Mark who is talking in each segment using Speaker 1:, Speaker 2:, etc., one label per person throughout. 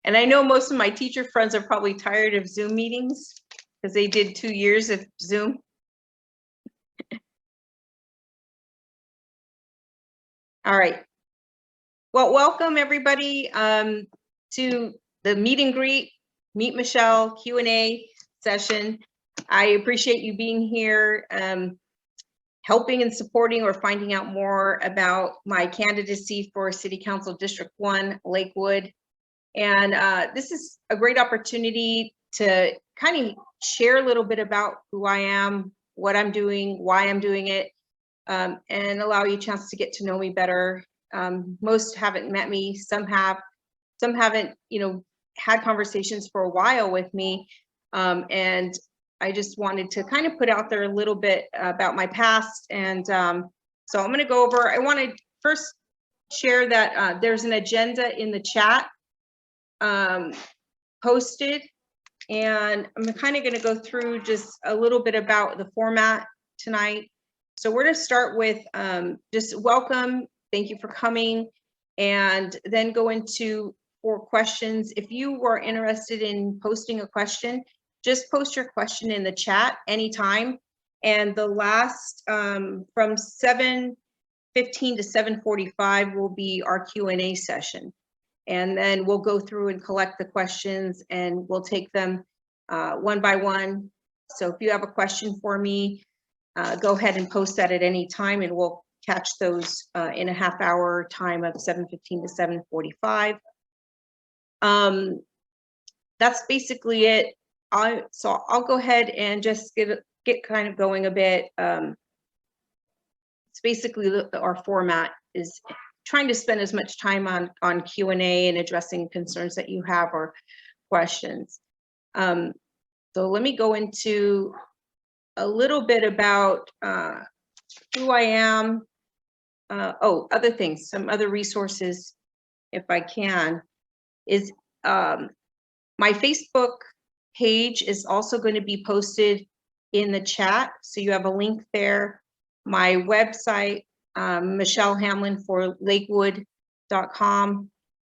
Speaker 1: And I know most of my teacher friends are probably tired of Zoom meetings because they did 2 years of Zoom. All right. Well, welcome everybody to the meet and greet, Meet Michelle Q&A session. I appreciate you being here, helping and supporting or finding out more about my candidacy for City Council District 1, Lakewood. And this is a great opportunity to kind of share a little bit about who I am, what I'm doing, why I'm doing it, and allow you a chance to get to know me better. Most haven't met me, some have, some haven't, you know, had conversations for a while with me. And I just wanted to kind of put out there a little bit about my past. And so I'm going to go over, I want to first share that there's an agenda in the chat posted, and I'm kind of going to go through just a little bit about the format tonight. So we're going to start with just welcome, thank you for coming, and then go into 4 questions. If you were interested in posting a question, just post your question in the chat anytime. And the last from 7:15 to 7:45 will be our Q&A session. And then we'll go through and collect the questions and we'll take them one by one. So if you have a question for me, go ahead and post that at any time and we'll catch those in a half-hour time of 7:15 to 7:45. That's basically it. So I'll go ahead and just get kind of going a bit. It's basically our format is trying to spend as much time on Q&A and addressing concerns that you have or questions. So let me go into a little bit about who I am. Oh, other things, some other resources, if I can, is my Facebook page is also going to be posted in the chat. So you have a link there. My website, Michelle Hamlin for Lakewood.com,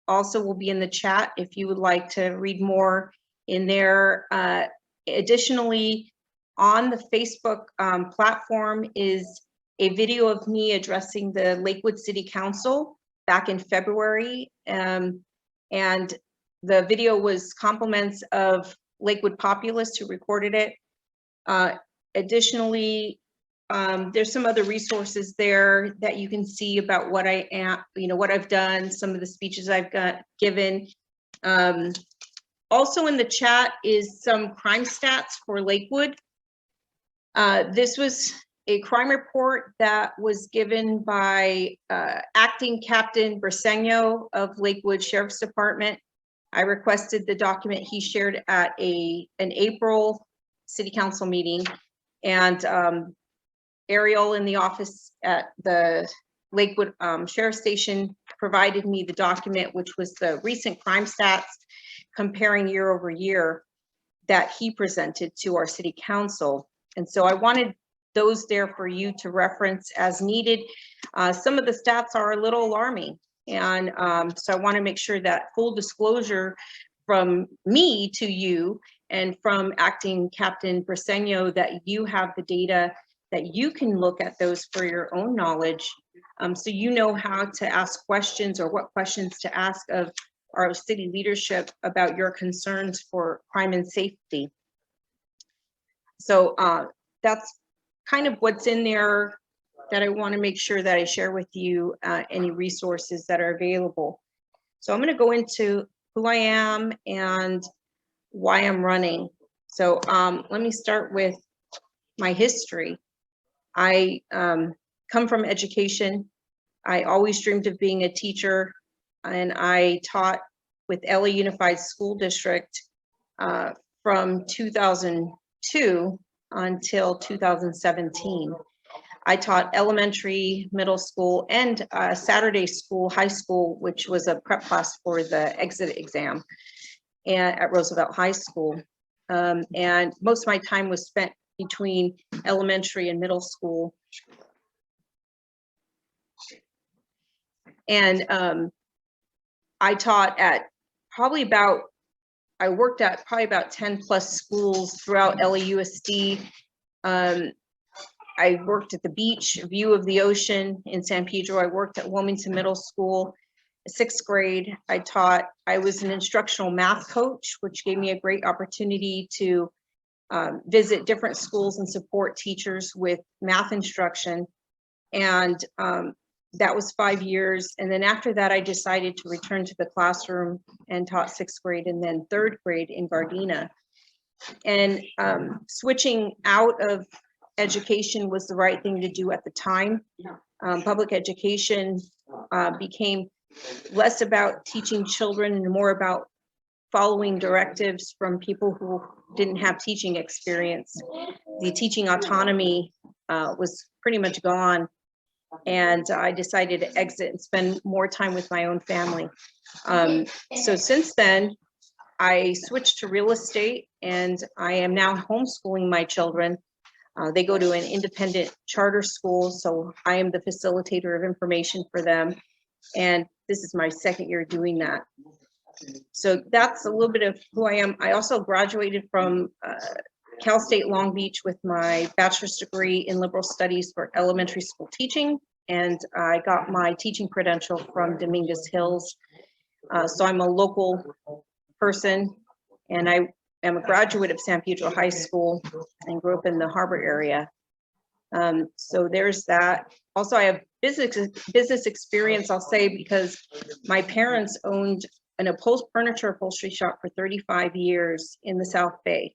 Speaker 1: also will be in the chat if you would like to read more in there. Additionally, on the Facebook platform is a video of me addressing the Lakewood City Council back in February. And the video was compliments of Lakewood Populist who recorded it. Additionally, there's some other resources there that you can see about what I am, you know, what I've done, some of the speeches I've given. Also in the chat is some crime stats for Lakewood. This was a crime report that was given by Acting Captain Briseño of Lakewood Sheriff's Department. I requested the document he shared at an April City Council meeting, and Ariel in the office at the Lakewood Sheriff Station provided me the document, which was the recent crime stats comparing year over year that he presented to our City Council. And so I wanted those there for you to reference as needed. Some of the stats are a little alarming. And so I want to make sure that full disclosure from me to you and from Acting Captain Briseño that you have the data that you can look at those for your own knowledge, so you know how to ask questions or what questions to ask of our city leadership about your concerns for crime and safety. So that's kind of what's in there that I want to make sure that I share with you, any resources that are available. So I'm going to go into who I am and why I'm running. So let me start with my history. I come from education. I always dreamed of being a teacher, and I taught with LA Unified School District from 2002 until 2017. I taught elementary, middle school, and Saturday school, high school, which was a prep class for the exit exam at Roosevelt High School. And most of my time was spent between elementary and middle school. And I taught at I worked at probably about 10 plus schools throughout LAUSD. I worked at the beach, view of the ocean in San Pedro. I worked at Wilmington Middle School, 6th grade. I was an instructional math coach, which gave me a great opportunity to visit different schools and support teachers with math instruction. And that was 5 years. And then after that, I decided to return to the classroom and taught 6th grade and then 3rd grade in Gardena. And switching out of education was the right thing to do at the time. Public education became less about teaching children and more about following directives from people who didn't have teaching experience. The teaching autonomy was pretty much gone. And I decided to exit and spend more time with my own family. So since then, I switched to real estate, and I am now homeschooling my children. They go to an independent charter school, so I am the facilitator of information for them. And this is my 2nd year doing that. So that's a little bit of who I am. I also graduated from Cal State Long Beach with my bachelor's degree in liberal studies for elementary school teaching. And I got my teaching credential from Dominguez Hills. So I'm a local person, and I am a graduate of San Pedro High School and grew up in the Harbor area. So there's that. Also, I have business experience, I'll say, because my parents owned an furniture upholstery shop for 35 years in the South Bay.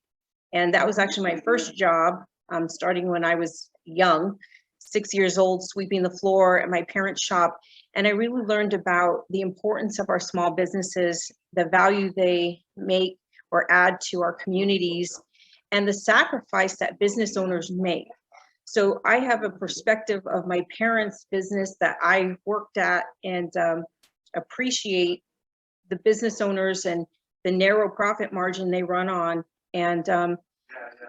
Speaker 1: And that was actually my first job, starting when I was young, 6 years old, sweeping the floor at my parents' shop. And I really learned about the importance of our small businesses, the value they make or add to our communities, and the sacrifice that business owners make. So I have a perspective of my parents' business that I worked at, and appreciate the business owners and the narrow profit margin they run on, and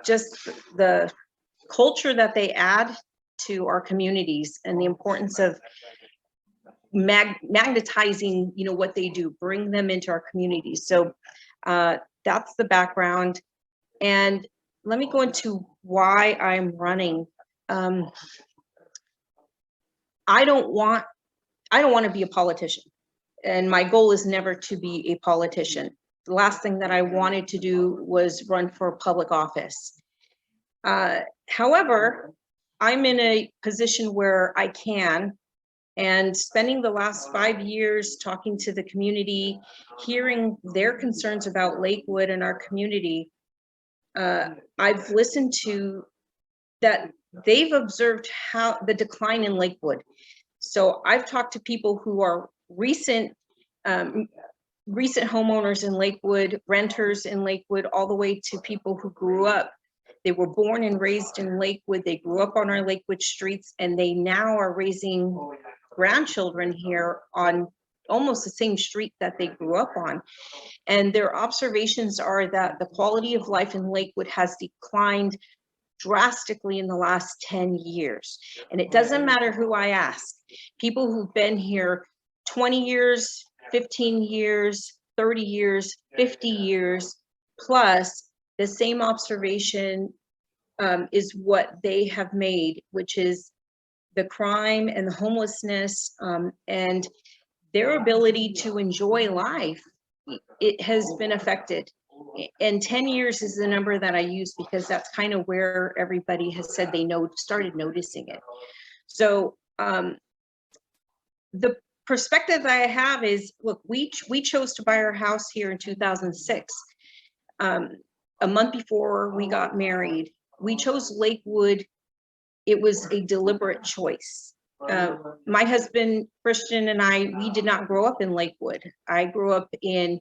Speaker 1: just the culture that they add to our communities, and the importance of magnetizing, what they do, bring them into our communities. So that's the background. And let me go into why I'm running. I don't want to be a politician, and my goal is never to be a politician. The last thing that I wanted to do was run for public office. However, I'm in a position where I can, and spending the last 5 years talking to the community, hearing their concerns about Lakewood and our community, I've listened to that. They've observed how the decline in Lakewood. So I've talked to people who are recent homeowners in Lakewood, renters in Lakewood, all the way to people who grew up. They were born and raised in Lakewood. They grew up on our Lakewood streets, and they now are raising grandchildren here on almost the same street that they grew up on. And their observations are that the quality of life in Lakewood has declined drastically in the last 10 years. And it doesn't matter who I ask. People who've been here 20 years, 15 years, 30 years, 50 years plus, the same observation is what they have made, which is the crime and the homelessness, and their ability to enjoy life. It has been affected. And 10 years is the number that I use because that's kind of where everybody has said they started noticing it. So the perspective that I have is, look, we chose to buy our house here in 2006. A month before we got married. We chose Lakewood. It was a deliberate choice. My husband, Christian, and we did not grow up in Lakewood. I grew up in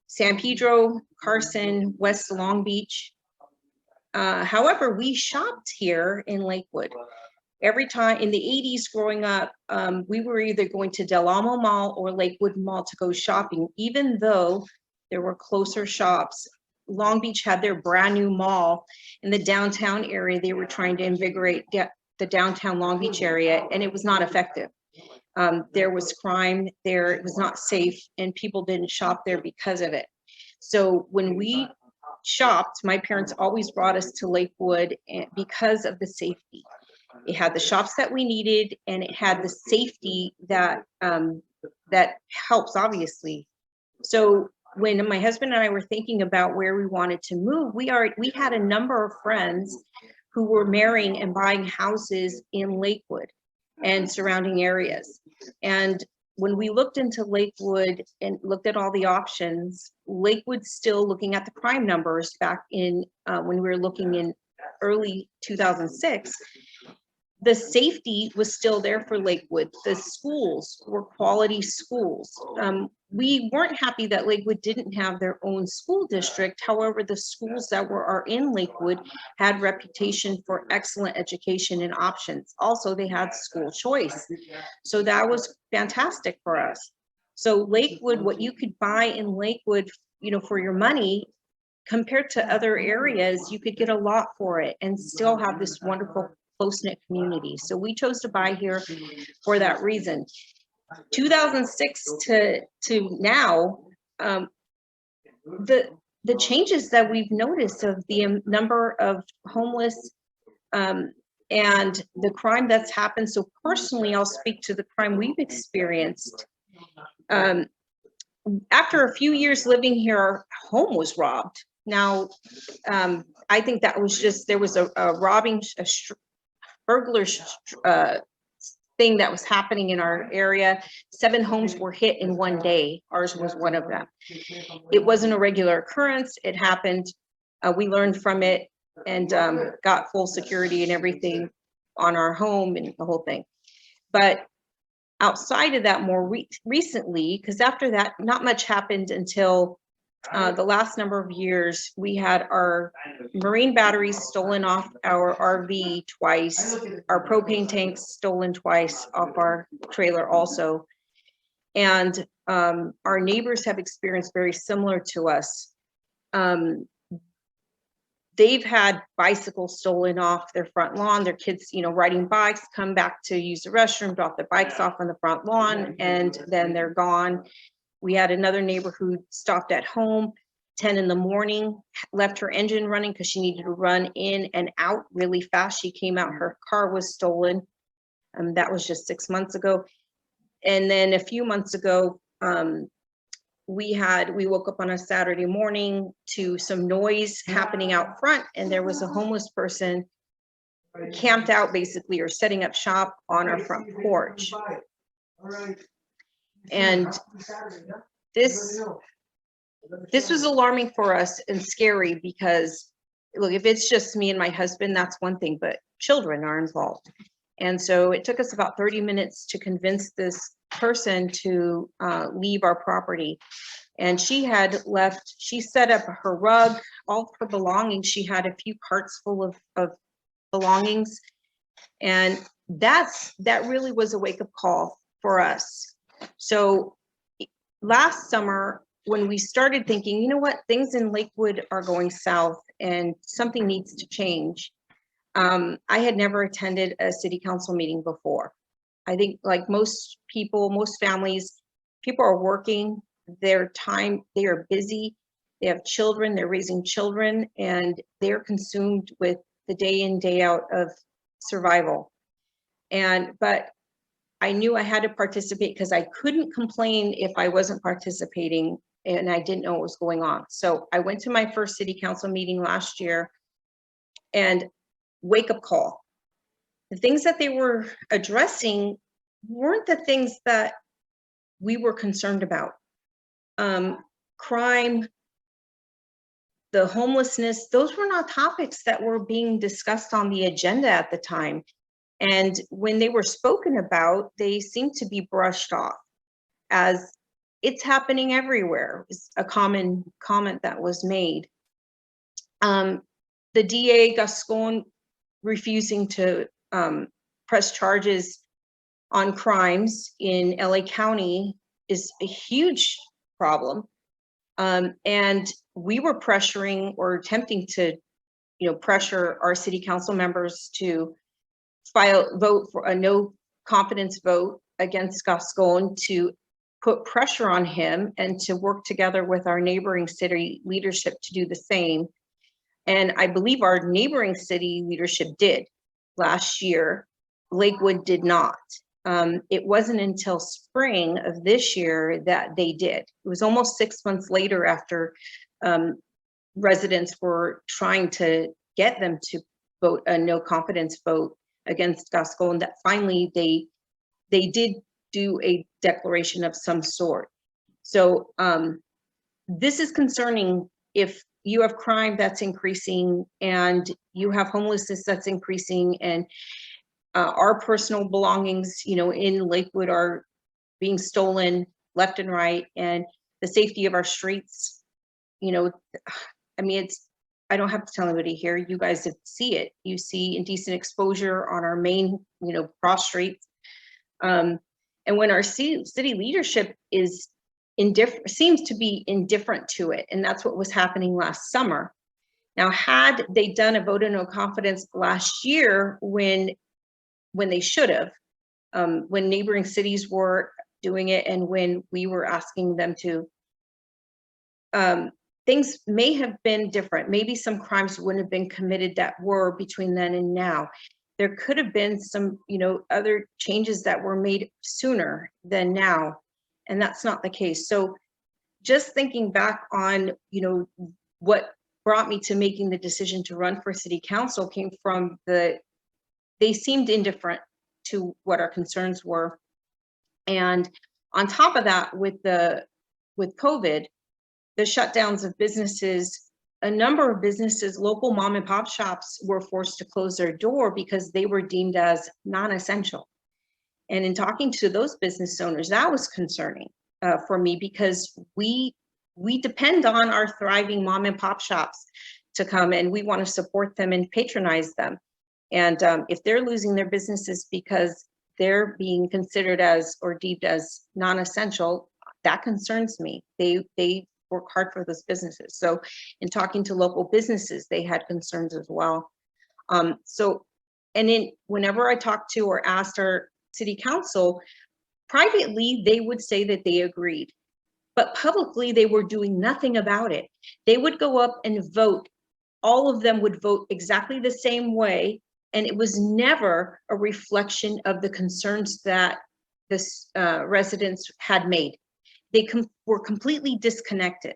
Speaker 1: San Pedro, Carson, West Long Beach. However, we shopped here in Lakewood. Every time in the 80s growing up, we were either going to Del Amo Mall or Lakewood Mall to go shopping, even though there were closer shops. Long Beach had their brand new mall in the downtown area. They were trying to invigorate the downtown Long Beach area, and it was not effective. There was crime there, it was not safe, and people didn't shop there because of it. So when we shopped, my parents always brought us to Lakewood because of the safety. It had the shops that we needed, and it had the safety that that helps, obviously. So when my husband and I were thinking about where we wanted to move, we had a number of friends who were marrying and buying houses in Lakewood and surrounding areas. And when we looked into Lakewood and looked at all the options, Lakewood's still, looking at the crime numbers back in when we were looking in early 2006, the safety was still there for Lakewood. The schools were quality schools. We weren't happy that Lakewood didn't have their own school district. However, the schools that are in Lakewood had reputation for excellent education and options. Also, they had school choice. So that was fantastic for us. So Lakewood, what you could buy in Lakewood, you know, for your money, compared to other areas, you could get a lot for it and still have this wonderful close-knit community. So we chose to buy here for that reason. 2006 to now, the changes that we've noticed of the number of homeless and the crime that's happened. So personally, I'll speak to the crime we've experienced. After a few years living here, our home was robbed. Now, I think that was just, there was a burglar thing that was happening in our area. 7 homes were hit in one day. Ours was one of them. It wasn't a regular occurrence. It happened. We learned from it and got full security and everything on our home and the whole thing. But outside of that, more recently, because after that, not much happened until the last number of years. We had our marine batteries stolen off our RV twice, our propane tanks stolen twice off our trailer also. And our neighbors have experienced very similar to us. They've had bicycles stolen off their front lawn. Their kids, you know, riding bikes, come back to use the restroom, drop their bikes off on the front lawn, and then they're gone. We had another neighbor who stopped at home 10 in the morning, left her engine running because she needed to run in and out really fast. She came out, her car was stolen. That was just 6 months ago. And then a few months ago, we woke up on a Saturday morning to some noise happening out front, and there was a homeless person camped out basically, or setting up shop on our front porch. And this was alarming for us and scary because, look, if it's just me and my husband, that's one thing, but children are involved. And so it took us about 30 minutes to convince this person to leave our property. And she had left, she set up her rug, all her belongings. She had a few carts full of belongings. And that really was a wake-up call for us. So last summer, when we started thinking, you know what, things in Lakewood are going south and something needs to change. I had never attended a city council meeting before. I think, like most people, most families, people are working their time, they are busy, they have children, they're raising children, and they're consumed with the day in, day out of survival. But I knew I had to participate because I couldn't complain if I wasn't participating and I didn't know what was going on. So I went to my first city council meeting last year, and wake up call. The things that they were addressing weren't the things that we were concerned about. Crime, the homelessness, those were not topics that were being discussed on the agenda at the time. And when they were spoken about, they seemed to be brushed off as it's happening everywhere, is a common comment that was made. The DA, Gascon, refusing to press charges on crimes in LA County is a huge problem. And we were pressuring or attempting to, pressure our city council members to vote for a no confidence vote against Gascon to put pressure on him and to work together with our neighboring city leadership to do the same. And I believe our neighboring city leadership did last year. Lakewood did not. It wasn't until spring of this year that they did. It was almost 6 months later, after residents were trying to get them to vote a no confidence vote against Gascon, that finally they did do a declaration of some sort. So this is concerning. If you have crime that's increasing and you have homelessness that's increasing, and our personal belongings, you know, in Lakewood are being stolen left and right, and the safety of our streets, you know, I mean, I don't have to tell anybody here, you guys see it. You see indecent exposure on our main, you know, cross streets. And when our city leadership is seems to be indifferent to it, and that's what was happening last summer. Now, had they done a vote of no confidence last year, when they should have, when neighboring cities were doing it, and when we were asking them to, things may have been different. Maybe some crimes wouldn't have been committed that were between then and now. There could have been some, you know, other changes that were made sooner than now, and that's not the case. So just thinking back on, you know, what brought me to making the decision to run for city council came from they seemed indifferent to what our concerns were. And on top of that, with COVID, the shutdowns of businesses, a number of businesses, local mom and pop shops, were forced to close their door because they were deemed as non-essential. And in talking to those business owners, that was concerning for me, because we depend on our thriving mom and pop shops to come, and we want to support them and patronize them. And if they're losing their businesses because they're being considered as, or deemed as, non-essential, that concerns me. They work hard for those businesses. So in talking to local businesses, they had concerns as well. Whenever I talked to or asked our city council, privately, they would say that they agreed, but publicly they were doing nothing about it. They would go up and vote. All of them would vote exactly the same way, and it was never a reflection of the concerns that the residents had made. They were completely disconnected.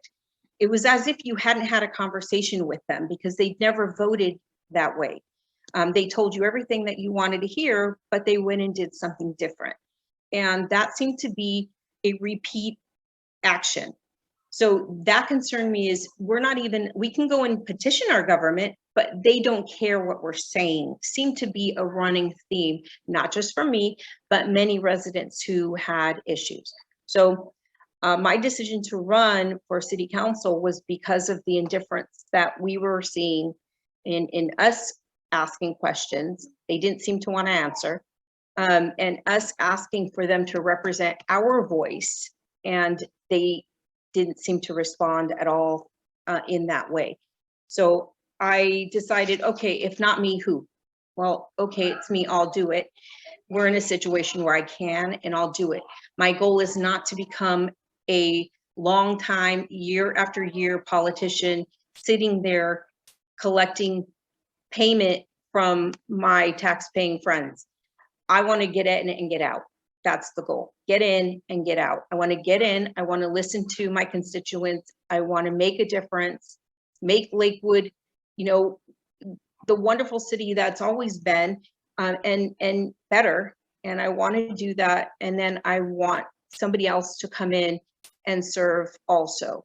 Speaker 1: It was as if you hadn't had a conversation with them, because they'd never voted that way. They told you everything that you wanted to hear, but they went and did something different. And that seemed to be a repeat action. So that concerned me. Is we can go and petition our government, but they don't care what we're saying. Seemed to be a running theme, not just for me, but many residents who had issues. So my decision to run for city council was because of the indifference that we were seeing in us asking questions. They didn't seem to want to answer, and us asking for them to represent our voice, and they didn't seem to respond at all in that way. So I decided, okay, if not me, who? Well, okay, it's me, I'll do it. We're in a situation where I can, and I'll do it. My goal is not to become a long time, year after year politician sitting there collecting payment from my tax-paying friends. I want to get in and get out. That's the goal. Get in and get out. I want to get in. I want to listen to my constituents. I want to make a difference, make Lakewood, you know, the wonderful city that's always been, and better. And I want to do that. And then I want somebody else to come in and serve also.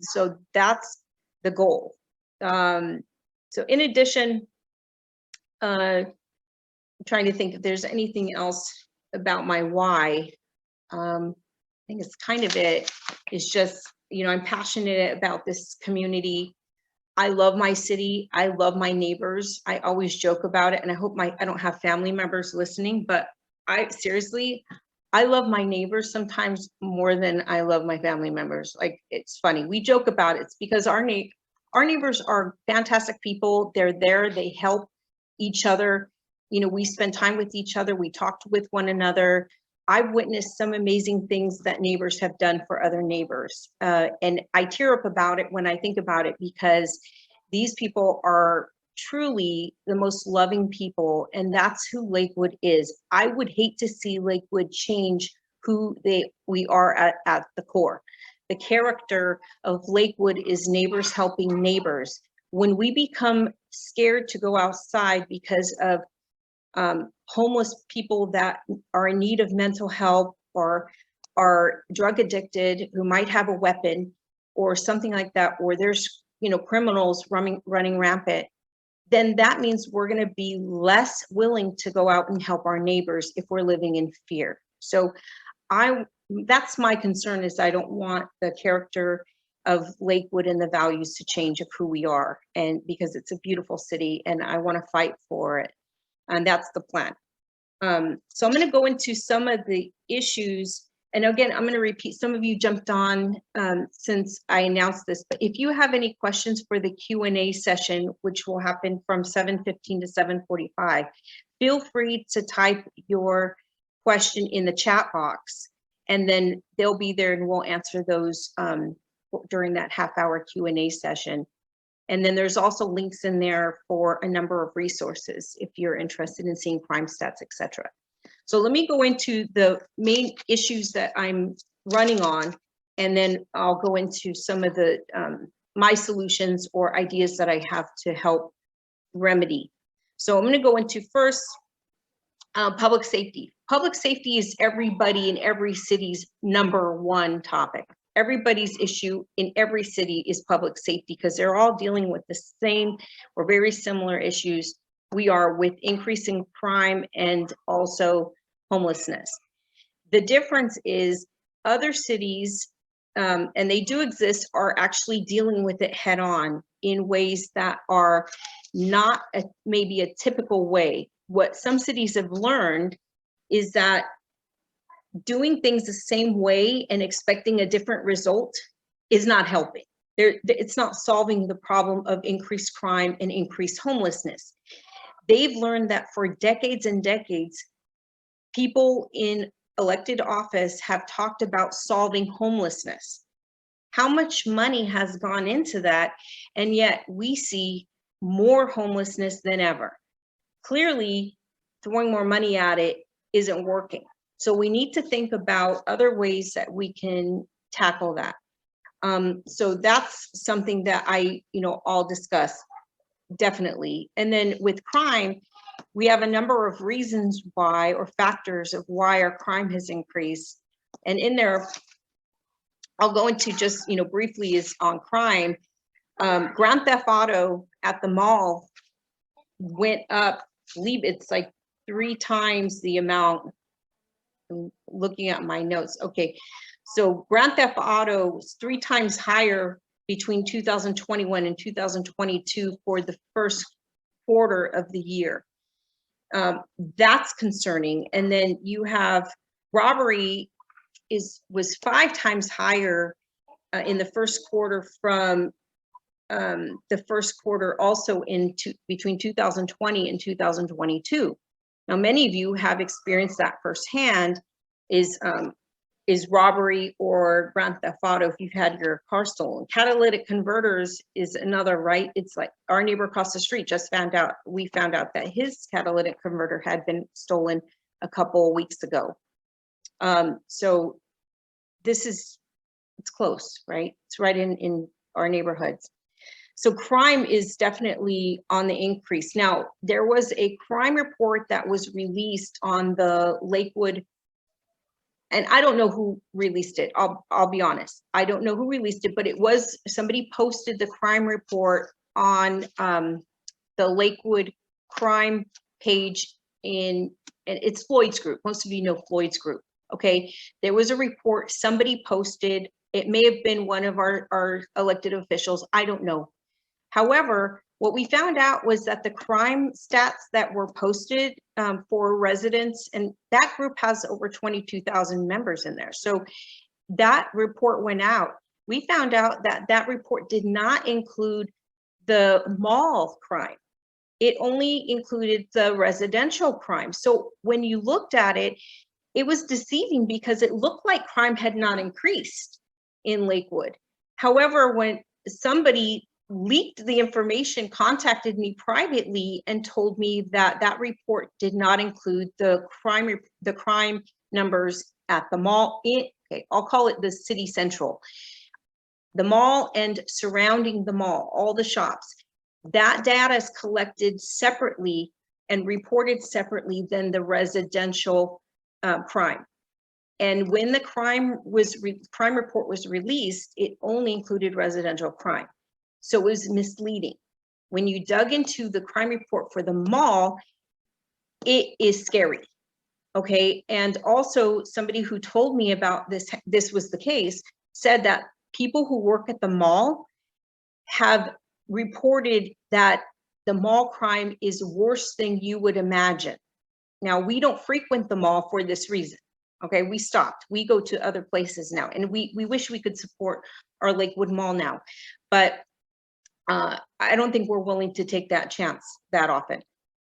Speaker 1: So that's the goal. So in addition, I'm trying to think if there's anything else about my why. I think it's kind of it. It's just, you know, I'm passionate about this community. I love my city. I love my neighbors. I always joke about it, and I hope I don't have family members listening, but seriously, I love my neighbors sometimes more than I love my family members. Like, it's funny. We joke about it. It's because our neighbors are fantastic people. They're there. They help each other. You know, we spend time with each other. We talked with one another. I've witnessed some amazing things that neighbors have done for other neighbors. And I tear up about it when I think about it, because these people are truly the most loving people, and that's who Lakewood is. I would hate to see Lakewood change who we are at the core. The character of Lakewood is neighbors helping neighbors. When we become scared to go outside because of homeless people that are in need of mental help, or are drug addicted, who might have a weapon or something like that, or there's, you know, criminals running rampant, then that means we're going to be less willing to go out and help our neighbors if we're living in fear. So that's my concern, is I don't want the character of Lakewood and the values to change of who we are, and because it's a beautiful city and I want to fight for it. And that's the plan. So I'm going to go into some of the issues. And again, I'm going to repeat, some of you jumped on since I announced this, but if you have any questions for the Q&A session, which will happen from 7:15 to 7:45, feel free to type your question in the chat box, and then they'll be there and we'll answer those during that half-hour Q&A session. And then there's also links in there for a number of resources if you're interested in seeing crime stats, etc. So let me go into the main issues that I'm running on, and then I'll go into some of the my solutions or ideas that I have to help remedy. So I'm going to go into first public safety. Public safety is everybody in every city's #1 topic. Everybody's issue in every city is public safety, because they're all dealing with the same or very similar issues we are with increasing crime and also homelessness. The difference is other cities, and they do exist, are actually dealing with it head on in ways that are not maybe a typical way. What some cities have learned is that doing things the same way and expecting a different result is not helping. It's not solving the problem of increased crime and increased homelessness. They've learned that for decades and decades, people in elected office have talked about solving homelessness. How much money has gone into that? And yet we see more homelessness than ever. Clearly, throwing more money at it isn't working. So we need to think about other ways that we can tackle that. So that's something that I'll discuss definitely. And then with crime, we have a number of reasons why, or factors of why our crime has increased. And in there, I'll go into just, briefly is on crime. Grand theft auto at the mall went up, I believe it's like 3 times the amount. I'm looking at my notes. Okay, so grand theft auto was 3 times higher between 2021 and 2022 for the first quarter of the year. That's concerning. And then you have robbery was 5 times higher in the first quarter from the first quarter also between 2020 and 2022. Now, many of you have experienced that firsthand, is robbery or grand theft auto if you've had your car stolen. Catalytic converters is another, right? It's like our neighbor across the street we found out that his catalytic converter had been stolen a couple of weeks ago. So it's close, right? It's right in our neighborhoods. So crime is definitely on the increase. Now, there was a crime report that was released on the Lakewood, and I don't know who released it. I'll be honest. I don't know who released it, but it was somebody posted the crime report on the Lakewood crime page and it's Floyd's group. Most of you know Floyd's group. Okay, there was a report somebody posted. It may have been one of our elected officials. I don't know. However, what we found out was that the crime stats that were posted for residents, and that group has over 22,000 members in there. So that report went out. We found out that that report did not include the mall crime. It only included the residential crime. So when you looked at it, it was deceiving because it looked like crime had not increased in Lakewood. However, when somebody leaked the information, contacted me privately and told me that that report did not include the crime numbers at the mall. Okay, I'll call it the city central, the mall and surrounding the mall, all the shops. That data is collected separately and reported separately than the residential crime. And when the crime report was released, it only included residential crime. So it was misleading. When you dug into the crime report for the mall, it is scary. Okay. And also somebody who told me about this was the case, said that people who work at the mall have reported that the mall crime is worse than you would imagine. Now, we don't frequent the mall for this reason. Okay, we stopped. We go to other places now, and we wish we could support our Lakewood Mall now, but I don't think we're willing to take that chance that often.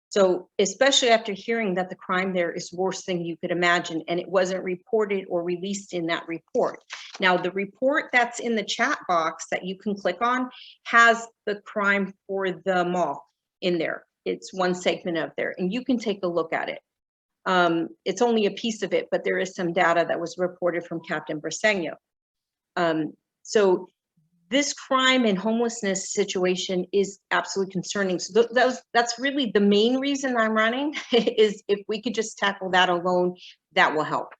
Speaker 1: So especially after hearing that the crime there is worse than you could imagine, and it wasn't reported or released in that report. Now, the report that's in the chat box that you can click on has the crime for the mall in there. It's one segment of there, and you can take a look at it. It's only a piece of it, but there is some data that was reported from Captain Briseño. So this crime and homelessness situation is absolutely concerning. So that's really the main reason I'm running, is if we could just tackle that alone, that will help.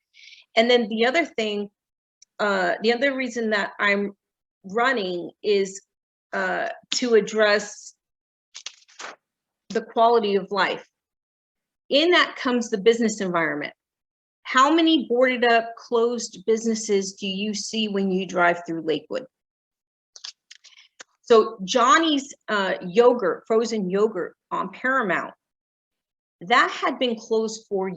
Speaker 1: And then the other thing, the other reason that I'm running is to address the quality of life. In that comes the business environment. How many boarded up, closed businesses do you see when you drive through Lakewood? So Johnny's yogurt, frozen yogurt on Paramount, that had been closed for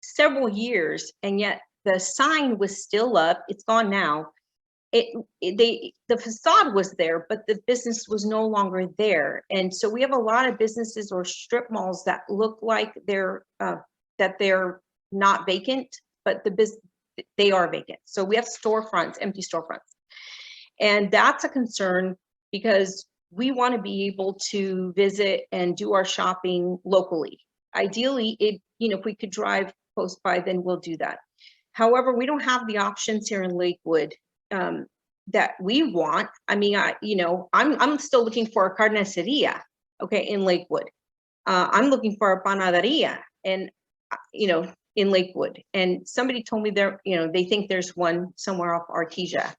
Speaker 1: several years, and yet the sign was still up. It's gone now. The facade was there, but the business was no longer there. And so we have a lot of businesses or strip malls that look like they're not vacant, but they are vacant. So we have storefronts, empty storefronts. And that's a concern because we want to be able to visit and do our shopping locally. Ideally, if we could drive close by, then we'll do that. However, we don't have the options here in Lakewood that we want. I mean, I'm still looking for a carniceria, okay, in Lakewood. I'm looking for a panaderia, and in Lakewood. And somebody told me they think there's one somewhere off Artesia.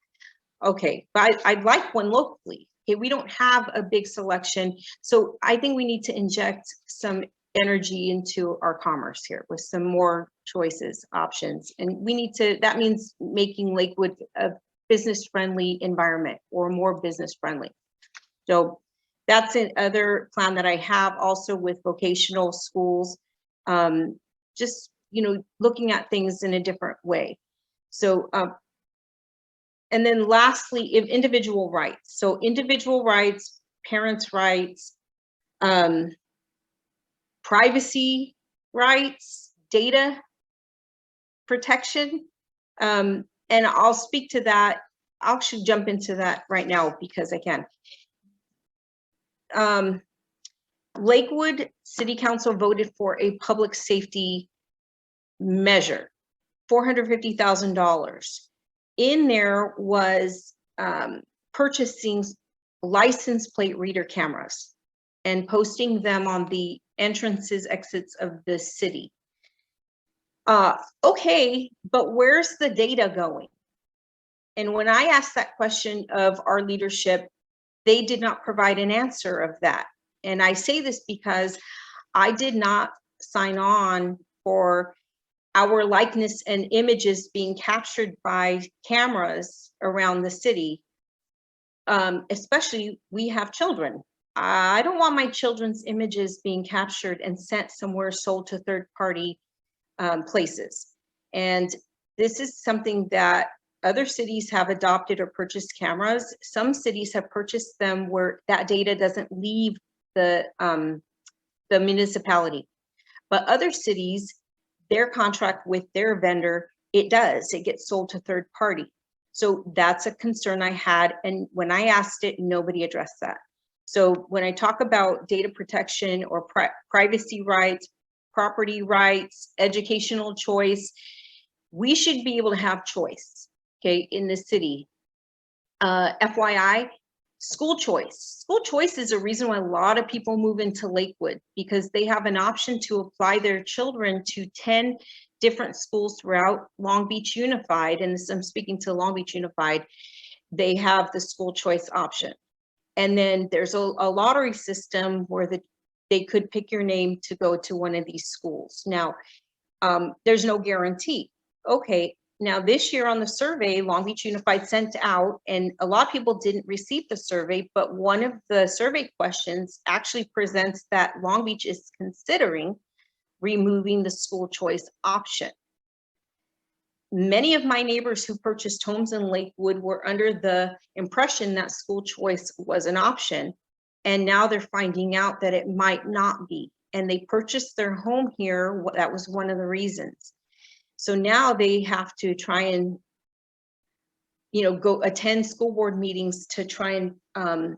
Speaker 1: Okay, but I'd like one locally. Okay, we don't have a big selection, so I think we need to inject some energy into our commerce here with some more choices, options, and that means making Lakewood a business-friendly environment or more business-friendly. So that's another plan that I have, also with vocational schools, just looking at things in a different way. So and then lastly, individual rights. So individual rights, parents' rights, privacy rights, data protection. And I'll speak to that. I'll actually jump into that right now because I can. Lakewood City Council voted for a public safety measure, $450,000. In there was purchasing license plate reader cameras and posting them on the entrances, exits of the city. Okay, but where's the data going? And when I asked that question of our leadership, they did not provide an answer of that. And I say this because I did not sign on for our likeness and images being captured by cameras around the city. Especially, we have children. I don't want my children's images being captured and sent somewhere, sold to third-party places. And this is something that other cities have adopted or purchased cameras. Some cities have purchased them where that data doesn't leave the municipality. But other cities their contract with their vendor, it gets sold to third party. So that's a concern I had. And when I asked it, nobody addressed that. So when I talk about data protection or privacy rights, property rights, educational choice, we should be able to have choice, okay, in the city. FYI, school choice. School choice is a reason why a lot of people move into Lakewood, because they have an option to apply their children to 10 different schools throughout Long Beach Unified. And this, I'm speaking to Long Beach Unified. They have the school choice option. And then there's a lottery system where they could pick your name to go to one of these schools. Now, there's no guarantee. Okay, now this year on the survey, Long Beach Unified sent out, and a lot of people didn't receive the survey, but one of the survey questions actually presents that Long Beach is considering removing the school choice option. Many of my neighbors who purchased homes in Lakewood were under the impression that school choice was an option, and now they're finding out that it might not be. And they purchased their home here. That was one of the reasons. So now they have to try and, go attend school board meetings to try and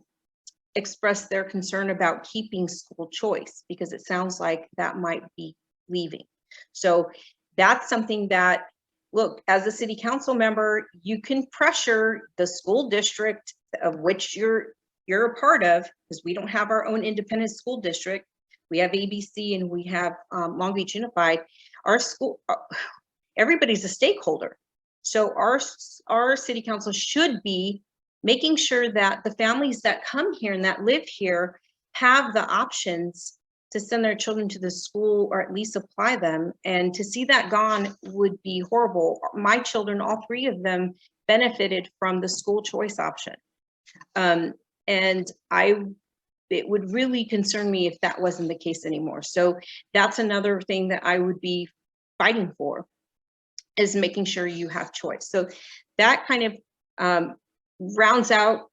Speaker 1: express their concern about keeping school choice, because it sounds like that might be leaving. So that's something that, look, as a city council member, you can pressure the school district of which you're a part of, because we don't have our own independent school district. We have ABC and we have Long Beach Unified. Our school, everybody's a stakeholder. So our city council should be making sure that the families that come here and that live here have the options to send their children to the school, or at least apply them. And to see that gone would be horrible. My children, all three of them, benefited from the school choice option. And it would really concern me if that wasn't the case anymore. So that's another thing that I would be fighting for, is making sure you have choice. So that kind of rounds out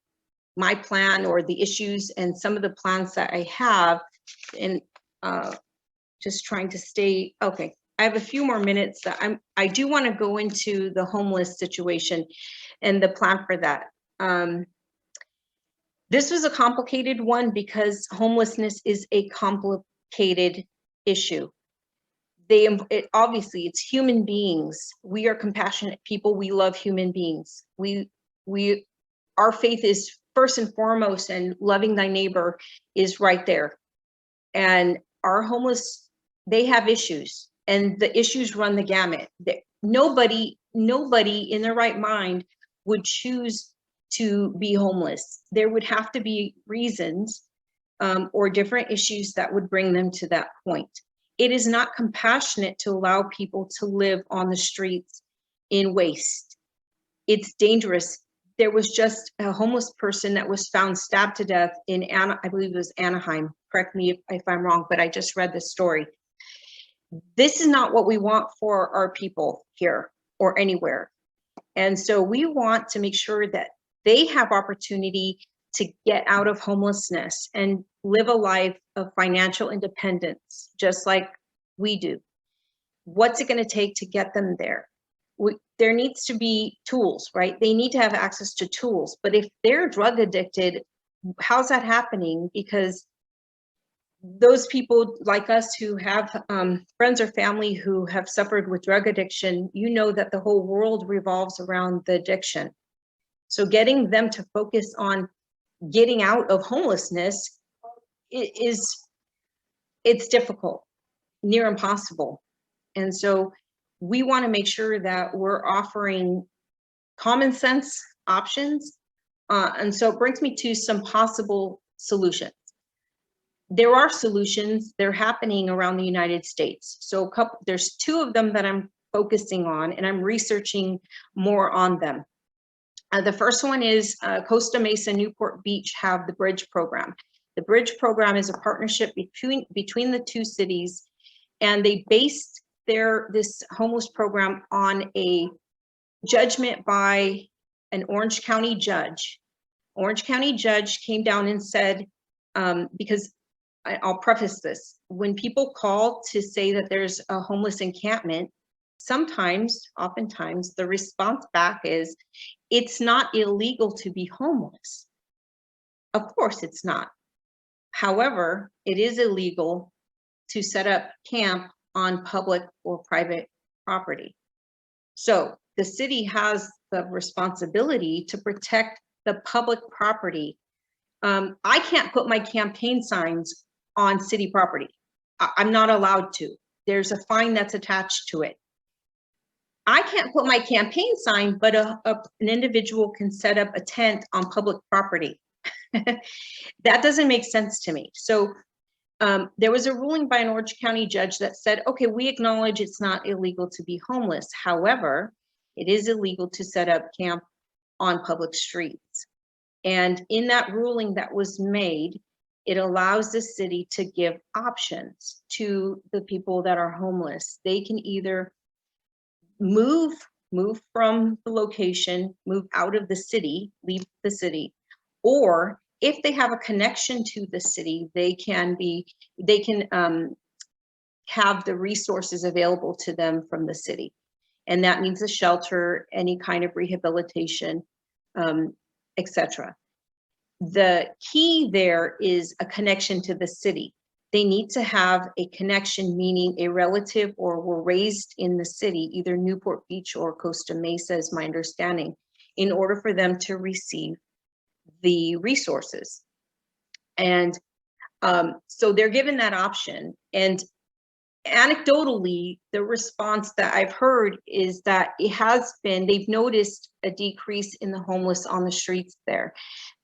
Speaker 1: my plan, or the issues and some of the plans that I have. And just trying to stay, okay, I have a few more minutes that I do want to go into the homeless situation and the plan for that. This was a complicated one because homelessness is a complicated issue. Obviously it's human beings. We are compassionate people. We love human beings. Our faith is first and foremost, and loving thy neighbor is right there. And our homeless, they have issues, and the issues run the gamut. Nobody in their right mind would choose to be homeless. There would have to be reasons or different issues that would bring them to that point. It is not compassionate to allow people to live on the streets in waste. It's dangerous. There was just a homeless person that was found stabbed to death in I believe it was Anaheim. Correct me if I'm wrong, but I just read this story. This is not what we want for our people here or anywhere. And so we want to make sure that they have opportunity to get out of homelessness and live a life of financial independence, just like we do. What's it going to take to get them there? There needs to be tools, right? They need to have access to tools. But if they're drug addicted, how's that happening? Because those people like us who have friends or family who have suffered with drug addiction, you know that the whole world revolves around the addiction. So getting them to focus on getting out of homelessness it's difficult, near impossible. And so we want to make sure that we're offering common sense options. And so it brings me to some possible solutions. There are solutions. They're happening around the United States. So there's two of them that I'm focusing on, and I'm researching more on them. The first one is Costa Mesa, Newport Beach have the Bridge program. The Bridge program is a partnership between the two cities, and they based this homeless program on a judgment by an Orange County judge. Orange County judge came down and said, because I'll preface this. When people call to say that there's a homeless encampment, oftentimes, the response back is, it's not illegal to be homeless. Of course it's not. However, it is illegal to set up camp on public or private property. So the city has the responsibility to protect the public property. I can't put my campaign signs on city property. I'm not allowed to. There's a fine that's attached to it. I can't put my campaign sign, but an individual can set up a tent on public property. That doesn't make sense to me. So there was a ruling by an Orange County judge that said, okay, we acknowledge it's not illegal to be homeless. However, it is illegal to set up camp on public streets. And in that ruling that was made, it allows the city to give options to the people that are homeless. They can either move from the location, move out of the city, leave the city, or if they have a connection to the city, they can have the resources available to them from the city. And that means a shelter, any kind of rehabilitation, etc. The key there is a connection to the city. They need to have a connection, meaning a relative or were raised in the city, either Newport Beach or Costa Mesa is my understanding, in order for them to receive the resources. And so they're given that option. And anecdotally, the response that I've heard is that they've noticed a decrease in the homeless on the streets there,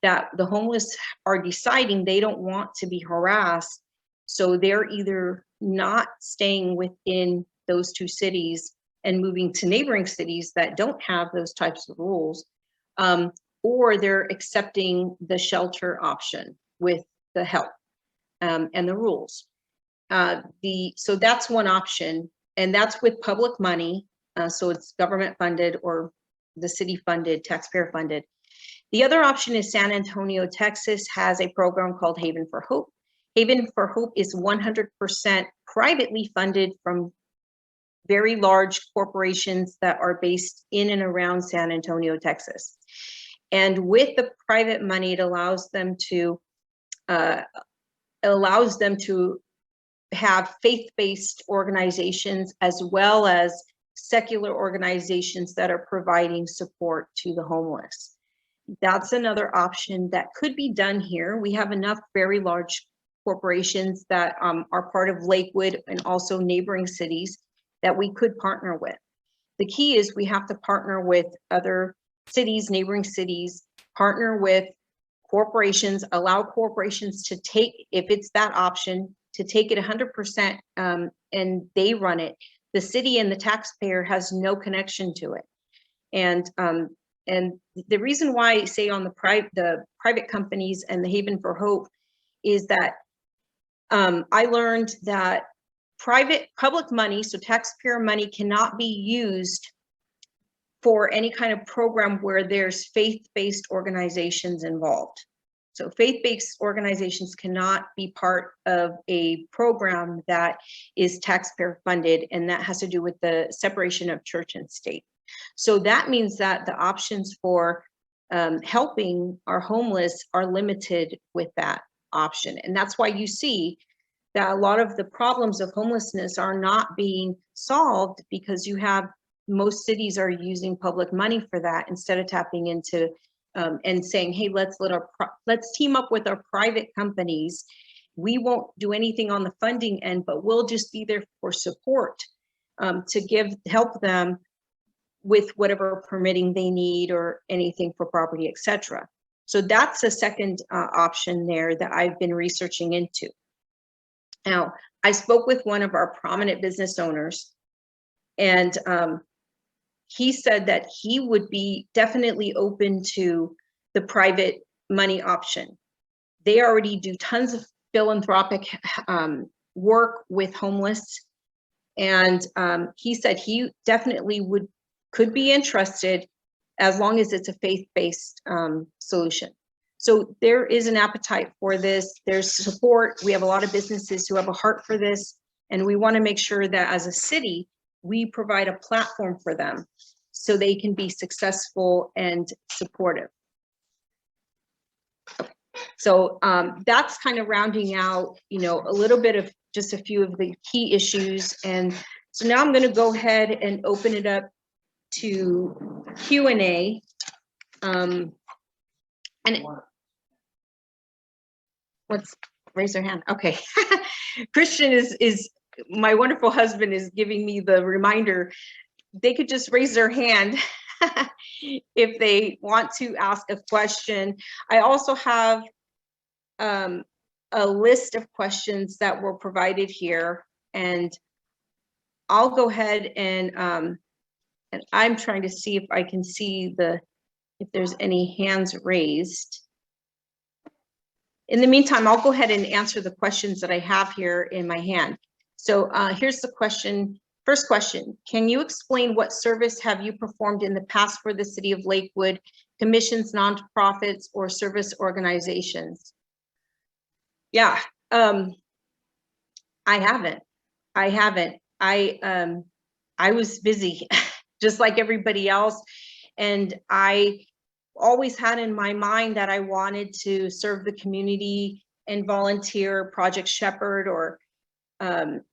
Speaker 1: that the homeless are deciding they don't want to be harassed. So they're either not staying within those two cities and moving to neighboring cities that don't have those types of rules, or they're accepting the shelter option with the help and the rules. So that's one option, and that's with public money. So it's government funded or the city funded, taxpayer funded. The other option is San Antonio, Texas has a program called Haven for Hope. Haven for Hope is 100% privately funded from very large corporations that are based in and around San Antonio, Texas. And with the private money, it allows them to have faith-based organizations as well as secular organizations that are providing support to the homeless. That's another option that could be done here. We have enough very large corporations that are part of Lakewood and also neighboring cities that we could partner with. The key is we have to partner with other cities, neighboring cities, partner with corporations, allow corporations to take, if it's that option, to take it 100% and they run it. The city and the taxpayer has no connection to it. And the reason why I say on the private companies and the Haven for Hope is that I learned that public money, so taxpayer money, cannot be used for any kind of program where there's faith-based organizations involved. So faith-based organizations cannot be part of a program that is taxpayer funded, and that has to do with the separation of church and state. So that means that the options for helping our homeless are limited with that option. And that's why you see that a lot of the problems of homelessness are not being solved, because you have most cities are using public money for that instead of tapping into and saying, hey, let's team up with our private companies. We won't do anything on the funding end, but we'll just be there for support to help them with whatever permitting they need or anything for property, etc. So that's a second option there that I've been researching into. Now, I spoke with one of our prominent business owners, and he said that he would be definitely open to the private money option. They already do tons of philanthropic work with homeless, and he said he definitely could be interested as long as it's a faith-based solution. So there is an appetite for this. There's support. We have a lot of businesses who have a heart for this, and we want to make sure that as a city, we provide a platform for them so they can be successful and supportive. So that's kind of rounding out, you know, a little bit of just a few of the key issues. And so now I'm going to go ahead and open it up to Q&A. And let's raise their hand. Okay. Christian is my wonderful husband is giving me the reminder. They could just raise their hand if they want to ask a question. I also have a list of questions that were provided here, and I'll go ahead and I'm trying to see if I can see if there's any hands raised. In the meantime, I'll go ahead and answer the questions that I have here in my hand. So here's the question. First question, can you explain what service have you performed in the past for the city of Lakewood, commissions, nonprofits, or service organizations? Yeah, I haven't. I was busy just like everybody else. And I always had in my mind that I wanted to serve the community and volunteer, Project Shepherd or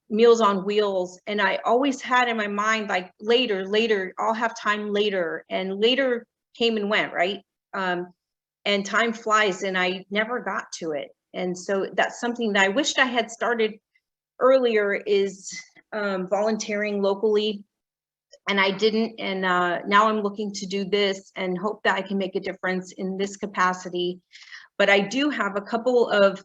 Speaker 1: Meals on Wheels. And I always had in my mind, like later, I'll have time later. And later came and went, right? And time flies and I never got to it. And so that's something that I wished I had started earlier, is volunteering locally. And I didn't, and now I'm looking to do this and hope that I can make a difference in this capacity. But I do have a couple of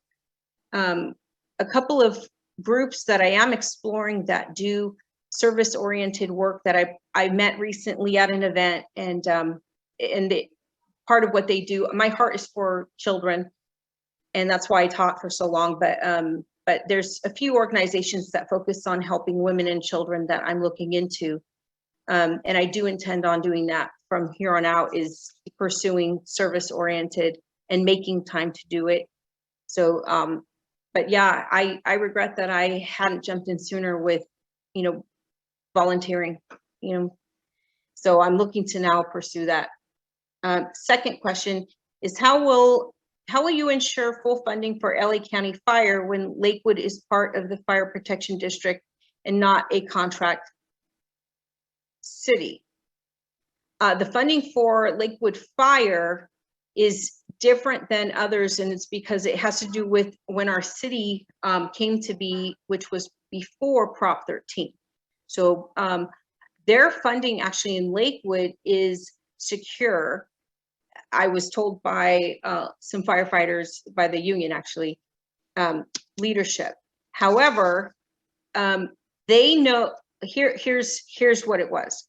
Speaker 1: groups that I am exploring that do service-oriented work that I met recently at an event, and part of what they do, my heart is for children, and that's why I taught for so long. But there's a few organizations that focus on helping women and children that I'm looking into. And I do intend on doing that from here on out, is pursuing service-oriented and making time to do it. So, but yeah, I regret that I hadn't jumped in sooner with, you know, volunteering, you know, so I'm looking to now pursue that. Second question is, how will you ensure full funding for LA County Fire when Lakewood is part of the Fire Protection District and not a contract city? The funding for Lakewood Fire is different than others, and it's because it has to do with when our city came to be, which was before Prop 13. So their funding actually in Lakewood is secure. I was told by some firefighters, by the union actually, leadership. However, they know, here's what it was.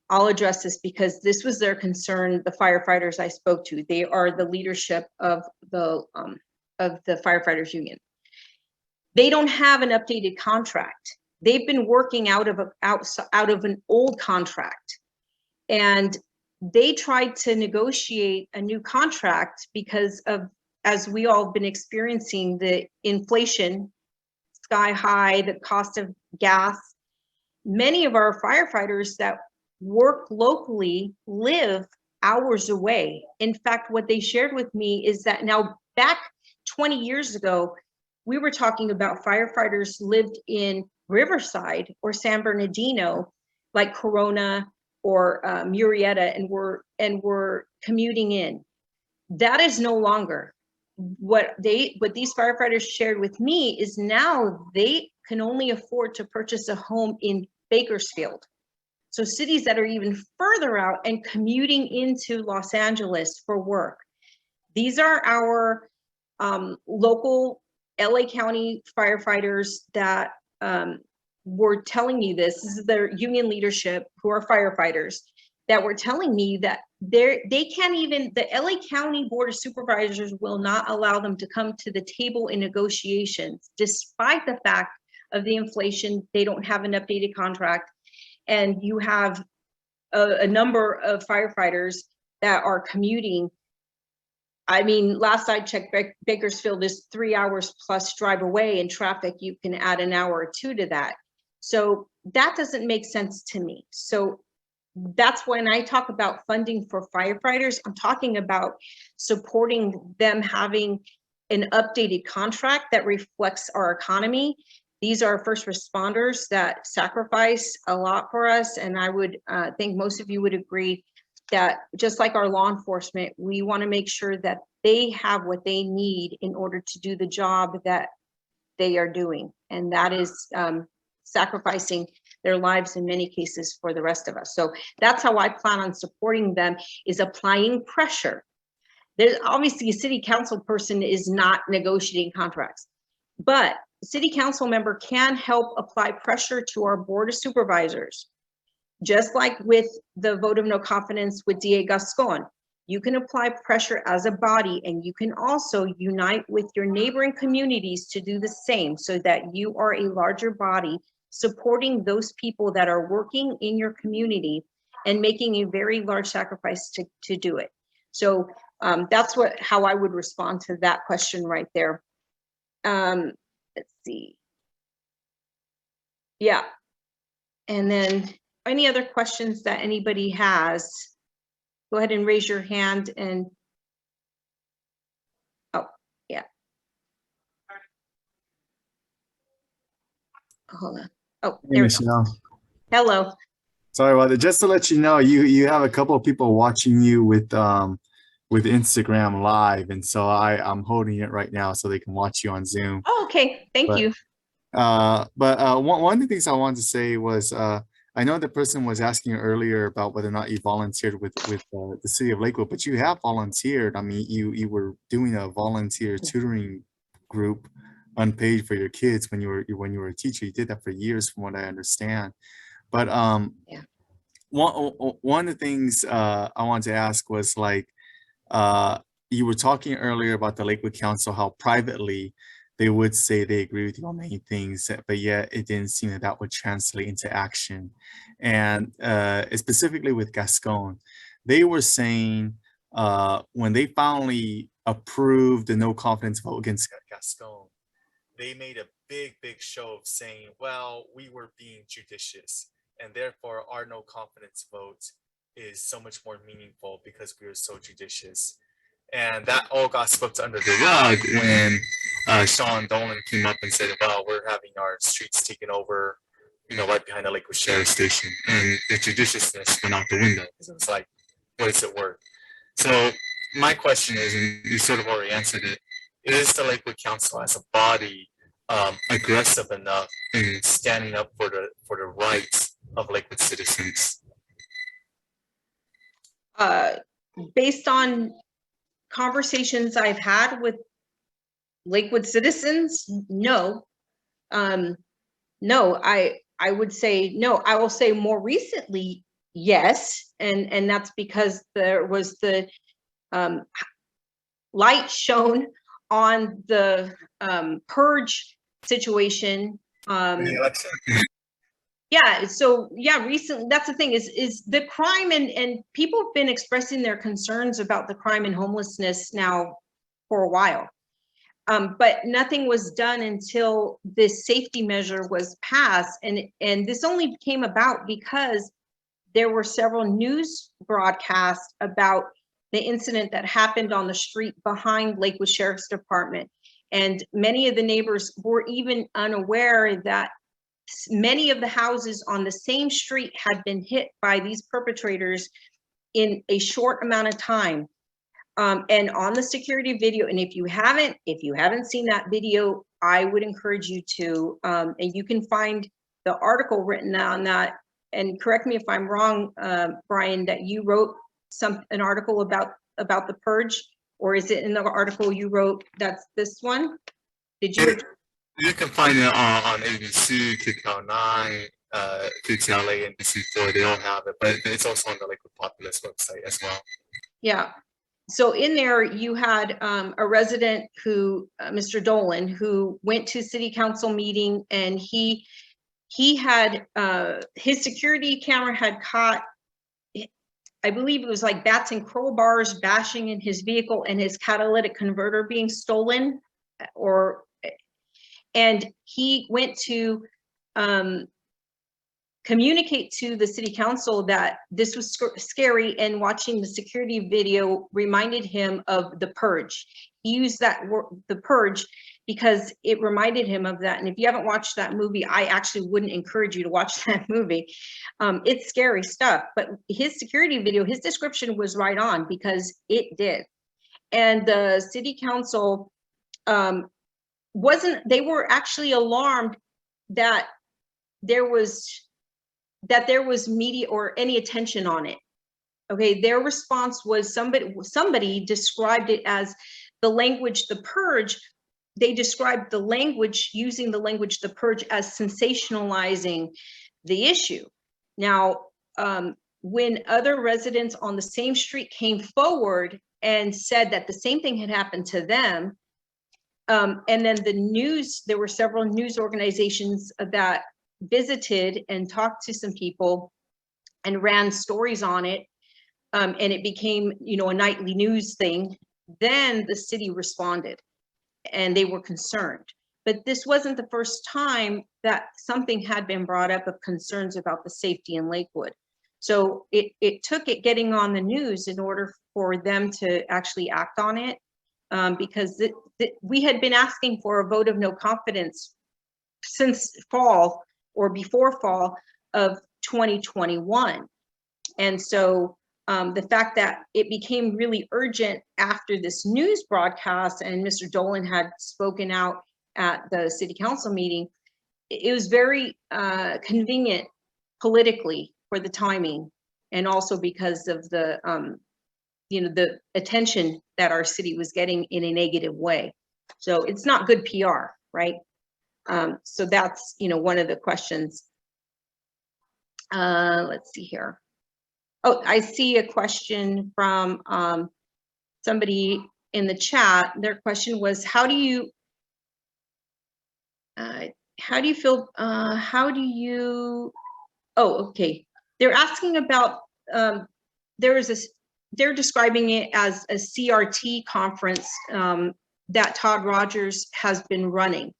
Speaker 1: I'll address this because this was their concern. The firefighters I spoke to, they are the leadership of the firefighters union. They don't have an updated contract. They've been working out of an old contract, and they tried to negotiate a new contract because of, as we all have been experiencing, the inflation sky high, the cost of gas. Many of our firefighters that work locally live hours away. In fact, what they shared with me is that now, back 20 years ago, we were talking about firefighters lived in Riverside or San Bernardino, like Corona or Murrieta, and were commuting in. That is no longer. What these firefighters shared with me is now they can only afford to purchase a home in Bakersfield. So cities that are even further out and commuting into Los Angeles for work. These are our local LA County firefighters that were telling me this. This is their union leadership, who are firefighters, that were telling me that they can't even, the LA County Board of Supervisors will not allow them to come to the table in negotiations, despite the fact of the inflation. They don't have an updated contract. And you have a number of firefighters that are commuting I mean, last I checked, Bakersfield is 3 hours plus drive away, and traffic, you can add an hour or two to that. So that doesn't make sense to me. So that's when I talk about funding for firefighters, I'm talking about supporting them having an updated contract that reflects our economy. These are first responders that sacrifice a lot for us. And I would think most of you would agree that just like our law enforcement, we want to make sure that they have what they need in order to do the job that they are doing. And that is sacrificing their lives in many cases for the rest of us. So that's how I plan on supporting them, is applying pressure. There's obviously a city council person is not negotiating contracts, but the city council member can help apply pressure to our board of supervisors. Just like with the vote of no confidence with DA Gascon, you can apply pressure as a body, and you can also unite with your neighboring communities to do the same, so that you are a larger body supporting those people that are working in your community and making a very large sacrifice to do it. So that's how I would respond to that question right there. Let's see. Yeah. And then any other questions that anybody has, go ahead and raise your hand. And oh, yeah. Hold on. Oh,
Speaker 2: Hey, Michelle.
Speaker 1: Hello.
Speaker 2: Sorry about it. Just to let you know, you have a couple of people watching you with Instagram Live, and so I'm holding it right now so they can watch you on Zoom.
Speaker 1: Oh, okay. Thank you.
Speaker 2: One of the things I wanted to say was I know the person was asking earlier about whether or not you volunteered with the city of Lakewood, but you have volunteered. I mean, you were doing a volunteer tutoring group unpaid for your kids when you were a teacher. You did that for years, from what I understand. But
Speaker 1: Yeah.
Speaker 2: one of the things I wanted to ask was, like, you were talking earlier about the Lakewood Council, how privately they would say they agree with you on many things, but yet it didn't seem that would translate into action. And specifically with Gascon, they were saying when they finally approved the no confidence vote against Gascon, they made a big show of saying, well, we were being judicious, and therefore our no confidence vote is so much more meaningful because we were so judicious. And that all got swept under the rug when Sean Dolan came up and said, well, we're having our streets taken over, right behind the Lakewood Sheriff Station. And the judiciousness went out the window, because it was like, what is it worth? So my question is, and you sort of already answered it, is the Lakewood Council as a body aggressive enough in standing up for the rights of Lakewood citizens?
Speaker 1: Based on conversations I've had with Lakewood citizens, no. No, I would say no. I will say more recently, yes, and that's because there was the light shown on the purge situation. Yeah, so yeah, recently, that's the thing, is the crime, and people have been expressing their concerns about the crime and homelessness now for a while. But nothing was done until this safety measure was passed. And this only came about because there were several news broadcasts about the incident that happened on the street behind Lakewood Sheriff's Department. And many of the neighbors were even unaware that many of the houses on the same street had been hit by these perpetrators in a short amount of time. And on the security video, and if you haven't seen that video, I would encourage you to, and you can find the article written on that, and correct me if I'm wrong, Brian, that you wrote an article about the purge, or is it in the article you wrote that's this one? Did you?
Speaker 2: You can find it on ABC, KTL9, KTLA, and NBC4. They all have it, but it's also on the Lakewood Populous website as well.
Speaker 1: Yeah. So in there, you had a resident who, Mr. Dolan, who went to city council meeting, and he had his security camera had caught I believe it was like bats and crowbars bashing in his vehicle and his catalytic converter being stolen, and he went to communicate to the city council that this was scary, and watching the security video reminded him of the purge. He used that word, the purge, because it reminded him of that. And if you haven't watched that movie, I actually wouldn't encourage you to watch that movie. It's scary stuff, but his security video, his description was right on, because it did. And the city council they were actually alarmed that there was media or any attention on it. Okay, their response was somebody described it as the language, the purge. They described the language, using the language, the purge, as sensationalizing the issue. Now, when other residents on the same street came forward and said that the same thing had happened to them, and then there were several news organizations that visited and talked to some people and ran stories on it, and it became, a nightly news thing. Then the city responded, and they were concerned. But this wasn't the first time that something had been brought up of concerns about the safety in Lakewood. So it took it getting on the news in order for them to actually act on it, because we had been asking for a vote of no confidence since fall, or before fall of 2021. And so the fact that it became really urgent after this news broadcast, and Mr. Dolan had spoken out at the city council meeting, it was very convenient politically for the timing, and also because of the the attention that our city was getting in a negative way. So it's not good PR, right? So that's, one of the questions. Let's see here. Oh, I see a question from somebody in the chat. Their question was, how do you feel, oh, okay. They're asking about, they're describing it as a CRT conference that Todd Rogers has been running.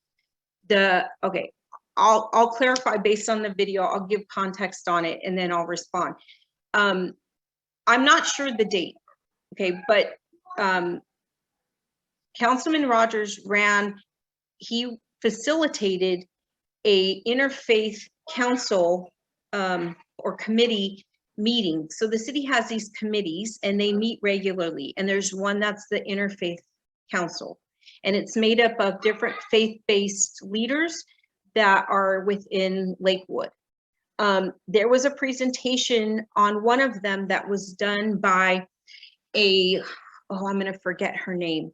Speaker 1: Okay, I'll clarify based on the video. I'll give context on it, and then I'll respond. I'm not sure the date, okay, but Councilman Rogers he facilitated a interfaith council or committee meeting. So the city has these committees, and they meet regularly, and there's one that's the Interfaith Council, and it's made up of different faith-based leaders that are within Lakewood. There was a presentation on one of them that was done by I'm going to forget her name,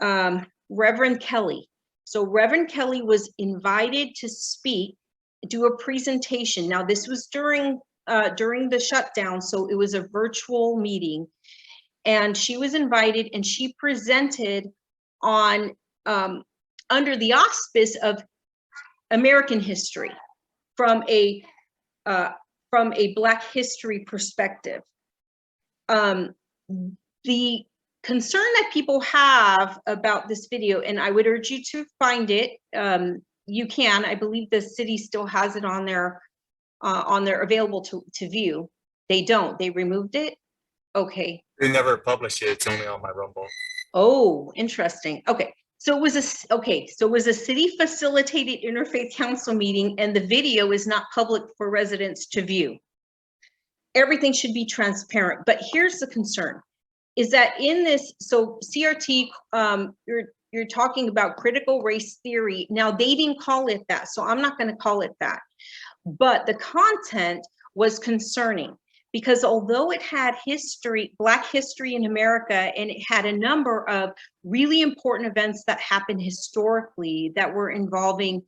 Speaker 1: Reverend Kelly. So Reverend Kelly was invited to speak, do a presentation. Now this was during the shutdown, so it was a virtual meeting, and she was invited, and she presented on under the auspice of American history from a Black history perspective. The concern that people have about this video, and I would urge you to find it, you can, I believe the city still has it on their available to view. They don't, they removed it. Okay.
Speaker 2: They never publish it. It's only on my Rumble.
Speaker 1: Oh, interesting. Okay. So it was a city facilitated interfaith council meeting, and the video is not public for residents to view. Everything should be transparent, but here's the concern, is that in this, so CRT, you're talking about critical race theory. Now they didn't call it that, so I'm not going to call it that. But the content was concerning, because although it had history, Black history in America, and it had a number of really important events that happened historically that were involving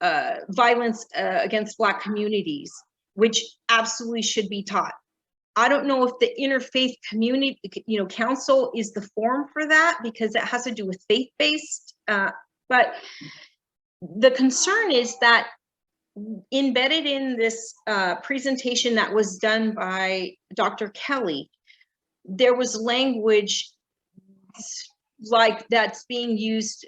Speaker 1: violence against Black communities, which absolutely should be taught. I don't know if the interfaith community, council is the forum for that, because it has to do with faith-based, but the concern is that embedded in this presentation that was done by Dr. Kelly, there was language like that's being used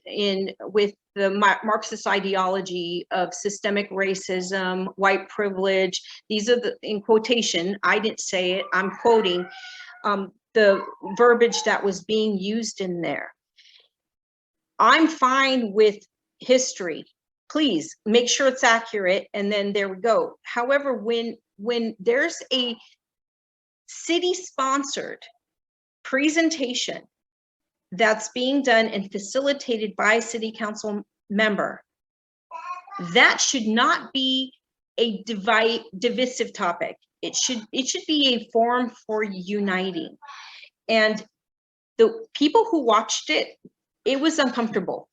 Speaker 1: with the Marxist ideology of systemic racism, white privilege. These are in quotation, I didn't say it, I'm quoting the verbiage that was being used in there. I'm fine with history. Please make sure it's accurate, and then there we go. However, when there's a city-sponsored presentation that's being done and facilitated by a city council member, that should not be a divisive topic. It should be a forum for uniting. And the people who watched it, it was uncomfortable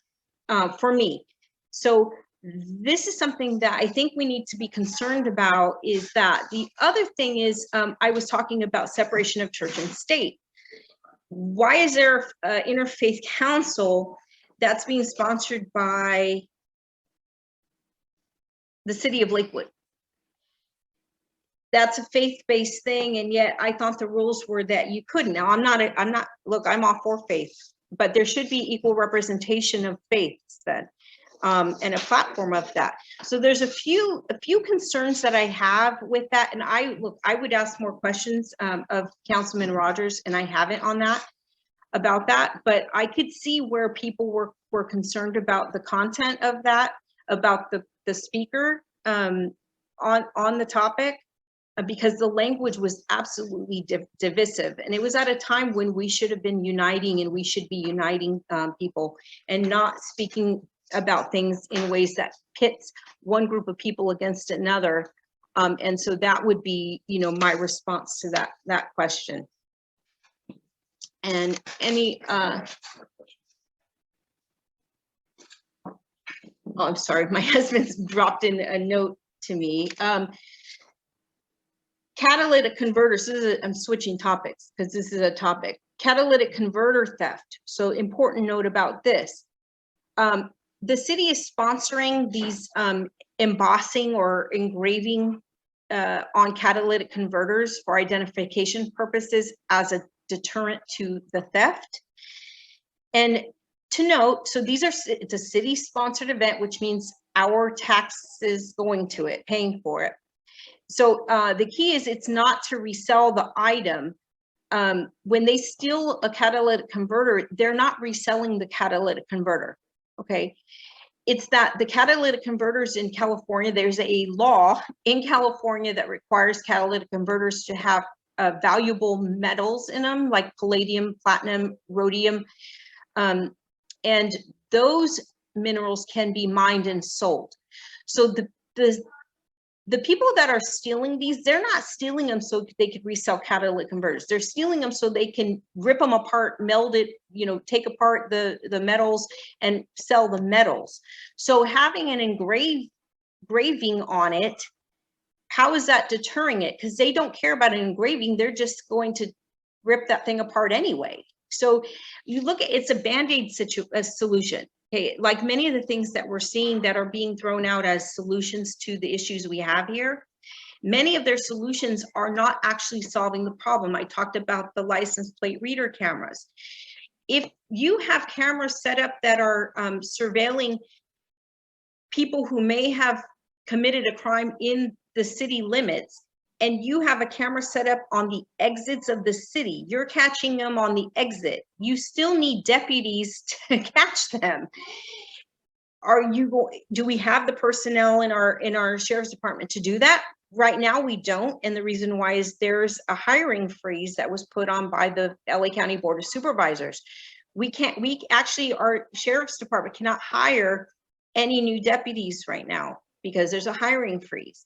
Speaker 1: for me. So this is something that I think we need to be concerned about. Is that the other thing is, I was talking about separation of church and state. Why is there an interfaith council that's being sponsored by the city of Lakewood? That's a faith-based thing, and yet I thought the rules were that you couldn't. Now I'm not, look, I'm all for faith, but there should be equal representation of faiths then, and a platform of that. So there's a few concerns that I have with that, and I would ask more questions of Councilman Rogers, and I haven't on that, about that, but I could see where people were concerned about the content of that, about the speaker on the topic, because the language was absolutely divisive, and it was at a time when we should have been uniting, and we should be uniting people and not speaking about things in ways that pits one group of people against another. And so that would be, my response to that question. And any, oh, I'm sorry, my husband's dropped in a note to me. Catalytic converters, I'm switching topics because this is a topic. Catalytic converter theft. So important note about this. The city is sponsoring these embossing or engraving on catalytic converters for identification purposes as a deterrent to the theft. And to note, so it's a city sponsored event, which means our taxes going to it, paying for it. So the key is it's not to resell the item. When they steal a catalytic converter, they're not reselling the catalytic converter, okay? It's that the catalytic converters in California, there's a law in California that requires catalytic converters to have valuable metals in them, like palladium, platinum, rhodium, and those minerals can be mined and sold. So the people that are stealing these, they're not stealing them so they could resell catalytic converters. They're stealing them so they can rip them apart, meld it, take apart the metals and sell the metals. So having an engraving on it, how is that deterring it? Because they don't care about an engraving. They're just going to rip that thing apart anyway. So you look at, it's a Band-Aid solution. Okay, like many of the things that we're seeing that are being thrown out as solutions to the issues we have here, many of their solutions are not actually solving the problem. I talked about the license plate reader cameras. If you have cameras set up that are surveilling people who may have committed a crime in the city limits, and you have a camera set up on the exits of the city, you're catching them on the exit, you still need deputies to catch them. Do we have the personnel in our sheriff's department to do that? Right now we don't, and the reason why is there's a hiring freeze that was put on by the LA County Board of Supervisors. Our sheriff's department cannot hire any new deputies right now because there's a hiring freeze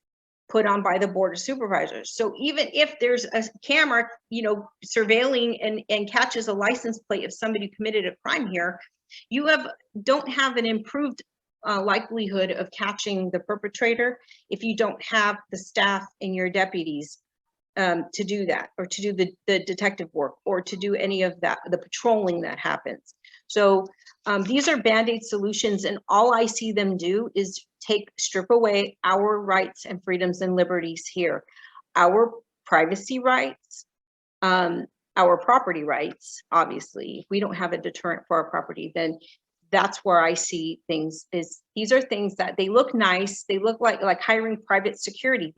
Speaker 1: put on by the Board of Supervisors. So even if there's a camera, surveilling and catches a license plate of somebody who committed a crime here, you don't have an improved likelihood of catching the perpetrator if you don't have the staff and your deputies to do that, or to do the detective work, or to do any of that, the patrolling that happens. So These are Band-Aid solutions, and all I see them do is strip away our rights and freedoms and liberties here, our privacy rights, our property rights. Obviously, if we don't have a deterrent for our property, then that's where I see things. Is these are things that they look nice, they look like hiring private security.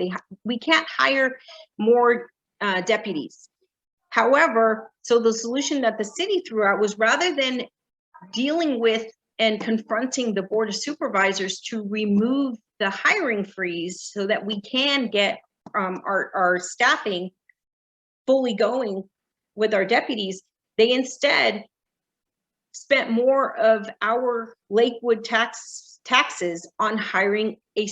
Speaker 1: We can't hire more deputies. However, so the solution that the city threw out was, rather than dealing with and confronting the Board of Supervisors to remove the hiring freeze so that we can get our staffing fully going with our deputies, they instead spent more of our Lakewood taxes on hiring a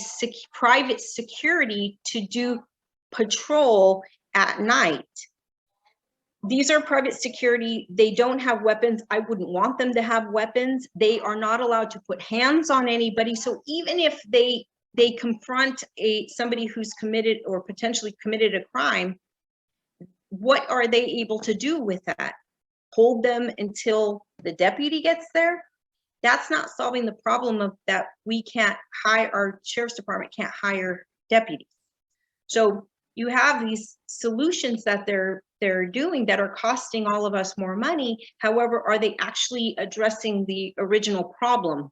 Speaker 1: private security to do patrol at night. These are private security. They don't have weapons. I wouldn't want them to have weapons. They are not allowed to put hands on anybody. So even if they confront somebody who's committed or potentially committed a crime, what are they able to do with that? Hold them until the deputy gets there? That's not solving the problem of that we can't hire, our sheriff's department can't hire deputies. So you have these solutions that they're doing that are costing all of us more money. However, are they actually addressing the original problem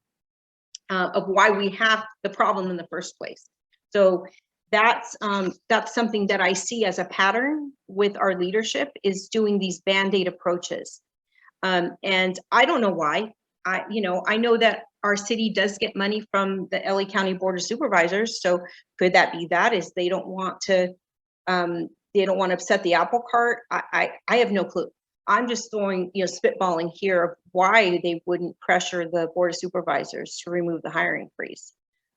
Speaker 1: of why we have the problem in the first place? So that's something that I see as a pattern with our leadership, is doing these Band-Aid approaches. And I don't know why. I know that our city does get money from the LA County Board of Supervisors. So could that be that is they don't want to upset the apple cart? I have no clue. I'm just spitballing here of why they wouldn't pressure the Board of Supervisors to remove the hiring freeze.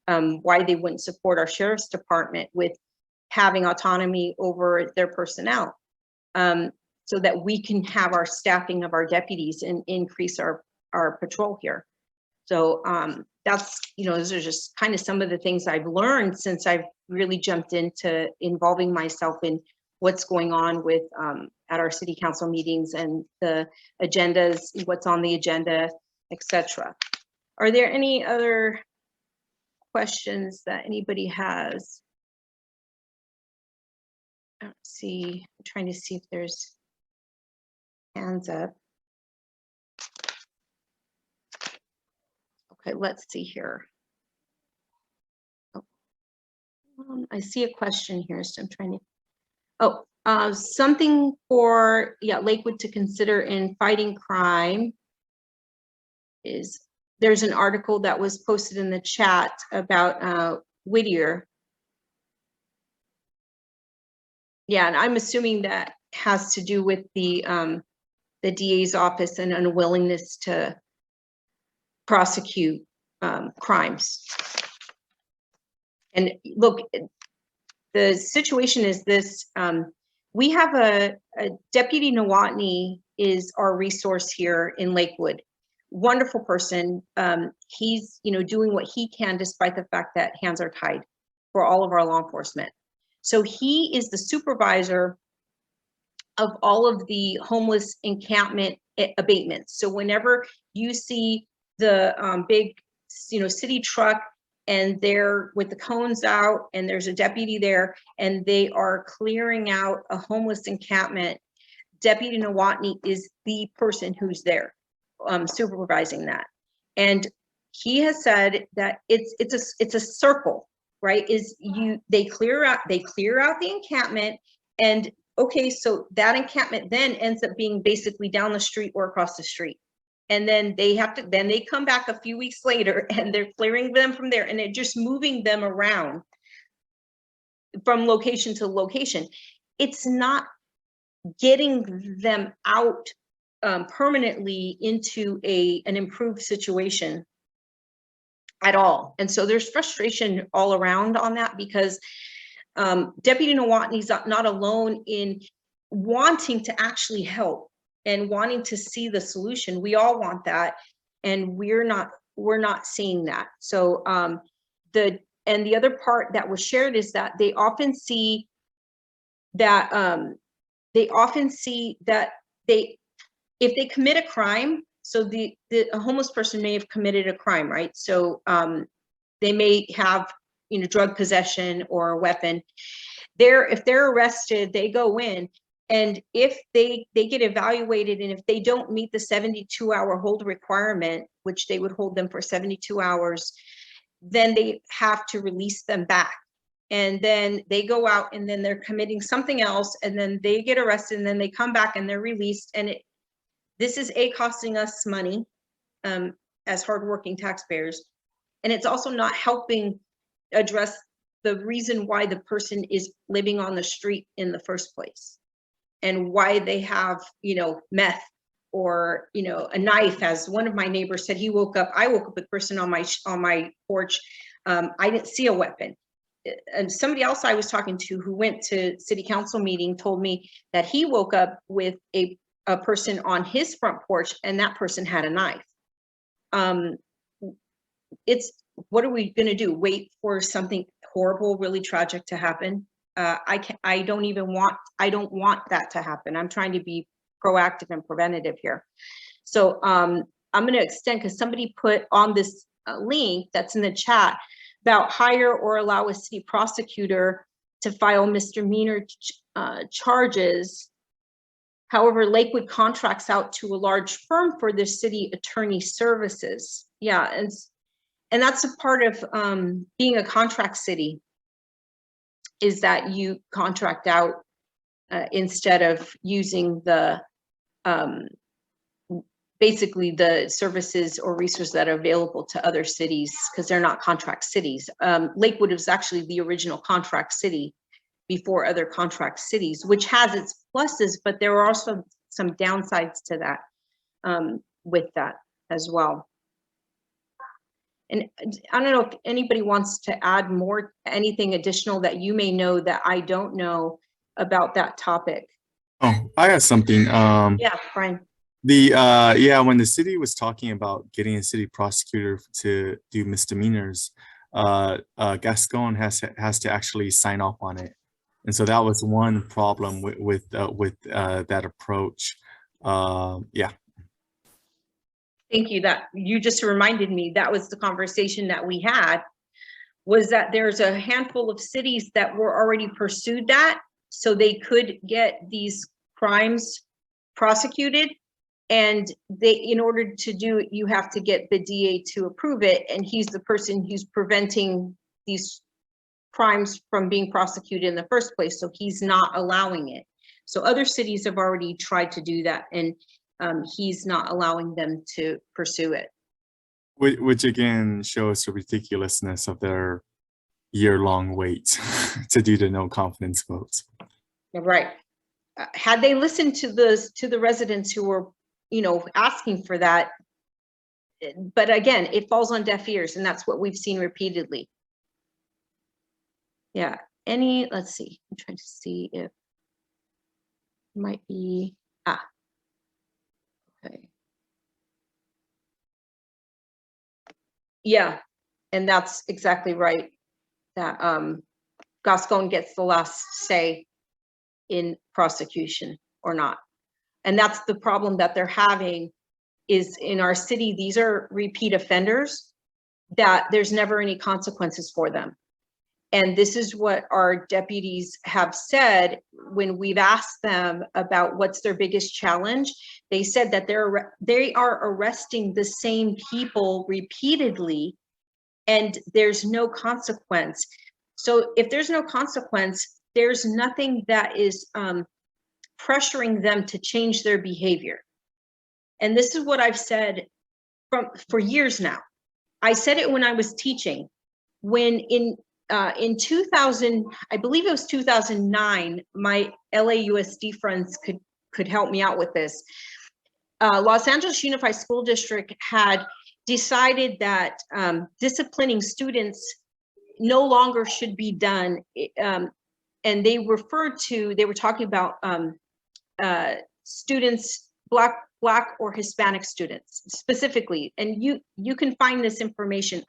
Speaker 1: Why they wouldn't support our sheriff's department with having autonomy over their personnel, so that we can have our staffing of our deputies and increase our patrol here. So that's, those are just kind of some of the things I've learned since I've really jumped into involving myself in what's going on with at our city council meetings and the agendas, what's on the agenda, etc. Are there any other questions that anybody has? I don't see. I'm trying to see if there's hands up. Okay, let's see here. Oh, I see a question here, so I'm trying to. Something for Lakewood to consider in fighting crime is, there's an article that was posted in the chat about Whittier. Yeah, and I'm assuming that has to do with the DA's office and unwillingness to prosecute crimes. And look, the situation is this: we have a Deputy Nowotny is our resource here in Lakewood. Wonderful person. He's doing what he can despite the fact that hands are tied for all of our law enforcement. So he is the supervisor of all of the homeless encampment abatements. So whenever you see the big city truck and they're with the cones out and there's a deputy there and they are clearing out a homeless encampment, Deputy Nowotny is the person who's there supervising that. And he has said that it's a circle, right? They clear out the encampment, and okay, so that encampment then ends up being basically down the street or across the street. And then they come back a few weeks later and they're clearing them from there, and they're just moving them around from location to location. It's not getting them out permanently into an improved situation at all. And so there's frustration all around on that, because Deputy Nowotny's not alone in wanting to actually help and wanting to see the solution. We all want that, and we're not seeing that. So the other part that was shared is that they often see that if they commit a crime, So a homeless person may have committed a crime, right? So they may have, drug possession or a weapon. If they're arrested, they go in, and if they get evaluated, and if they don't meet the 72-hour hold requirement, which they would hold them for 72 hours, then they have to release them back. And then they go out, and then they're committing something else, and then they get arrested, and then they come back and they're released. And this is costing us money as hardworking taxpayers, and it's also not helping address the reason why the person is living on the street in the first place, and why they have, meth or, a knife. As one of my neighbors said, I woke up with a person on my porch. I didn't see a weapon. And somebody else I was talking to who went to city council meeting told me that he woke up with a person on his front porch, and that person had a knife. What are we going to do? Wait for something horrible, really tragic to happen? I don't want that to happen. I'm trying to be proactive and preventative here. So I'm going to extend, because somebody put on this link that's in the chat about hire or allow a city prosecutor to file misdemeanor charges. However, Lakewood contracts out to a large firm for their city attorney services. Yeah, and that's a part of being a contract city, is that you contract out instead of using the basically the services or resources that are available to other cities, because they're not contract cities. Lakewood was actually the original contract city before other contract cities, which has its pluses, but there are also some downsides to that with that as well. And I don't know if anybody wants to add anything additional that you may know that I don't know about that topic.
Speaker 2: Oh, I have something.
Speaker 1: Yeah, Brian.
Speaker 2: When the city was talking about getting a city prosecutor to do misdemeanors, Gascon has to actually sign off on it. And so that was one problem with that approach. Yeah.
Speaker 1: Thank you. That you just reminded me, that was the conversation that we had, was that there's a handful of cities that were already pursued that, so they could get these crimes prosecuted. And in order to do it, you have to get the DA to approve it. And he's the person who's preventing these crimes from being prosecuted in the first place. So he's not allowing it. So other cities have already tried to do that, and he's not allowing them to pursue it.
Speaker 2: Which again shows the ridiculousness of their year-long wait to do the no confidence votes.
Speaker 1: Right. Had they listened to the residents who were, asking for that, but again, it falls on deaf ears, and that's what we've seen repeatedly. Yeah. Let's see. I'm trying to see if it might be. Okay. Yeah, and that's exactly right. That Gascon gets the last say in prosecution or not. And that's the problem that they're having, is in our city, these are repeat offenders that there's never any consequences for them. And this is what our deputies have said when we've asked them about what's their biggest challenge. They said that they are arresting the same people repeatedly, and there's no consequence. So if there's no consequence, there's nothing that is pressuring them to change their behavior. And this is what I've said for years now. I said it when I was teaching. When in 2000, I believe it was 2009, my LAUSD friends could help me out with this. Los Angeles Unified School District had decided that disciplining students no longer should be done. And they were talking about students, Black or Hispanic students specifically. And you can find this information.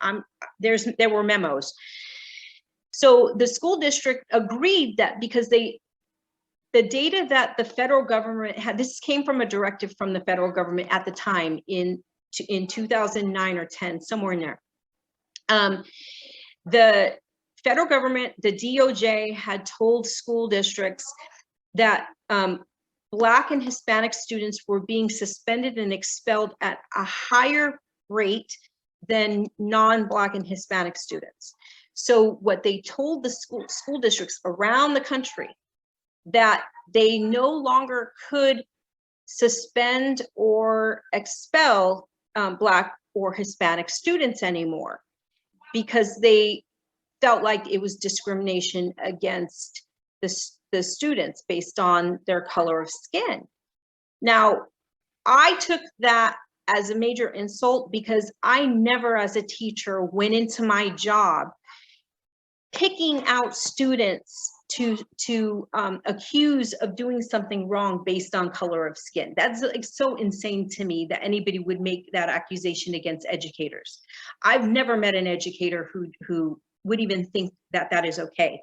Speaker 1: There were memos. So the school district agreed that because the data that the federal government had, this came from a directive from the federal government at the time in 2009 or 10, somewhere in there. The federal government, the DOJ, had told school districts that Black and Hispanic students were being suspended and expelled at a higher rate than non-Black and Hispanic students. So what they told the school districts around the country, that they no longer could suspend or expel Black or Hispanic students anymore, because they felt like it was discrimination against the students based on their color of skin. Now, I took that as a major insult, because I never, as a teacher, went into my job picking out students to accuse of doing something wrong based on color of skin. That's like so insane to me that anybody would make that accusation against educators. I've never met an educator who would even think that that is okay.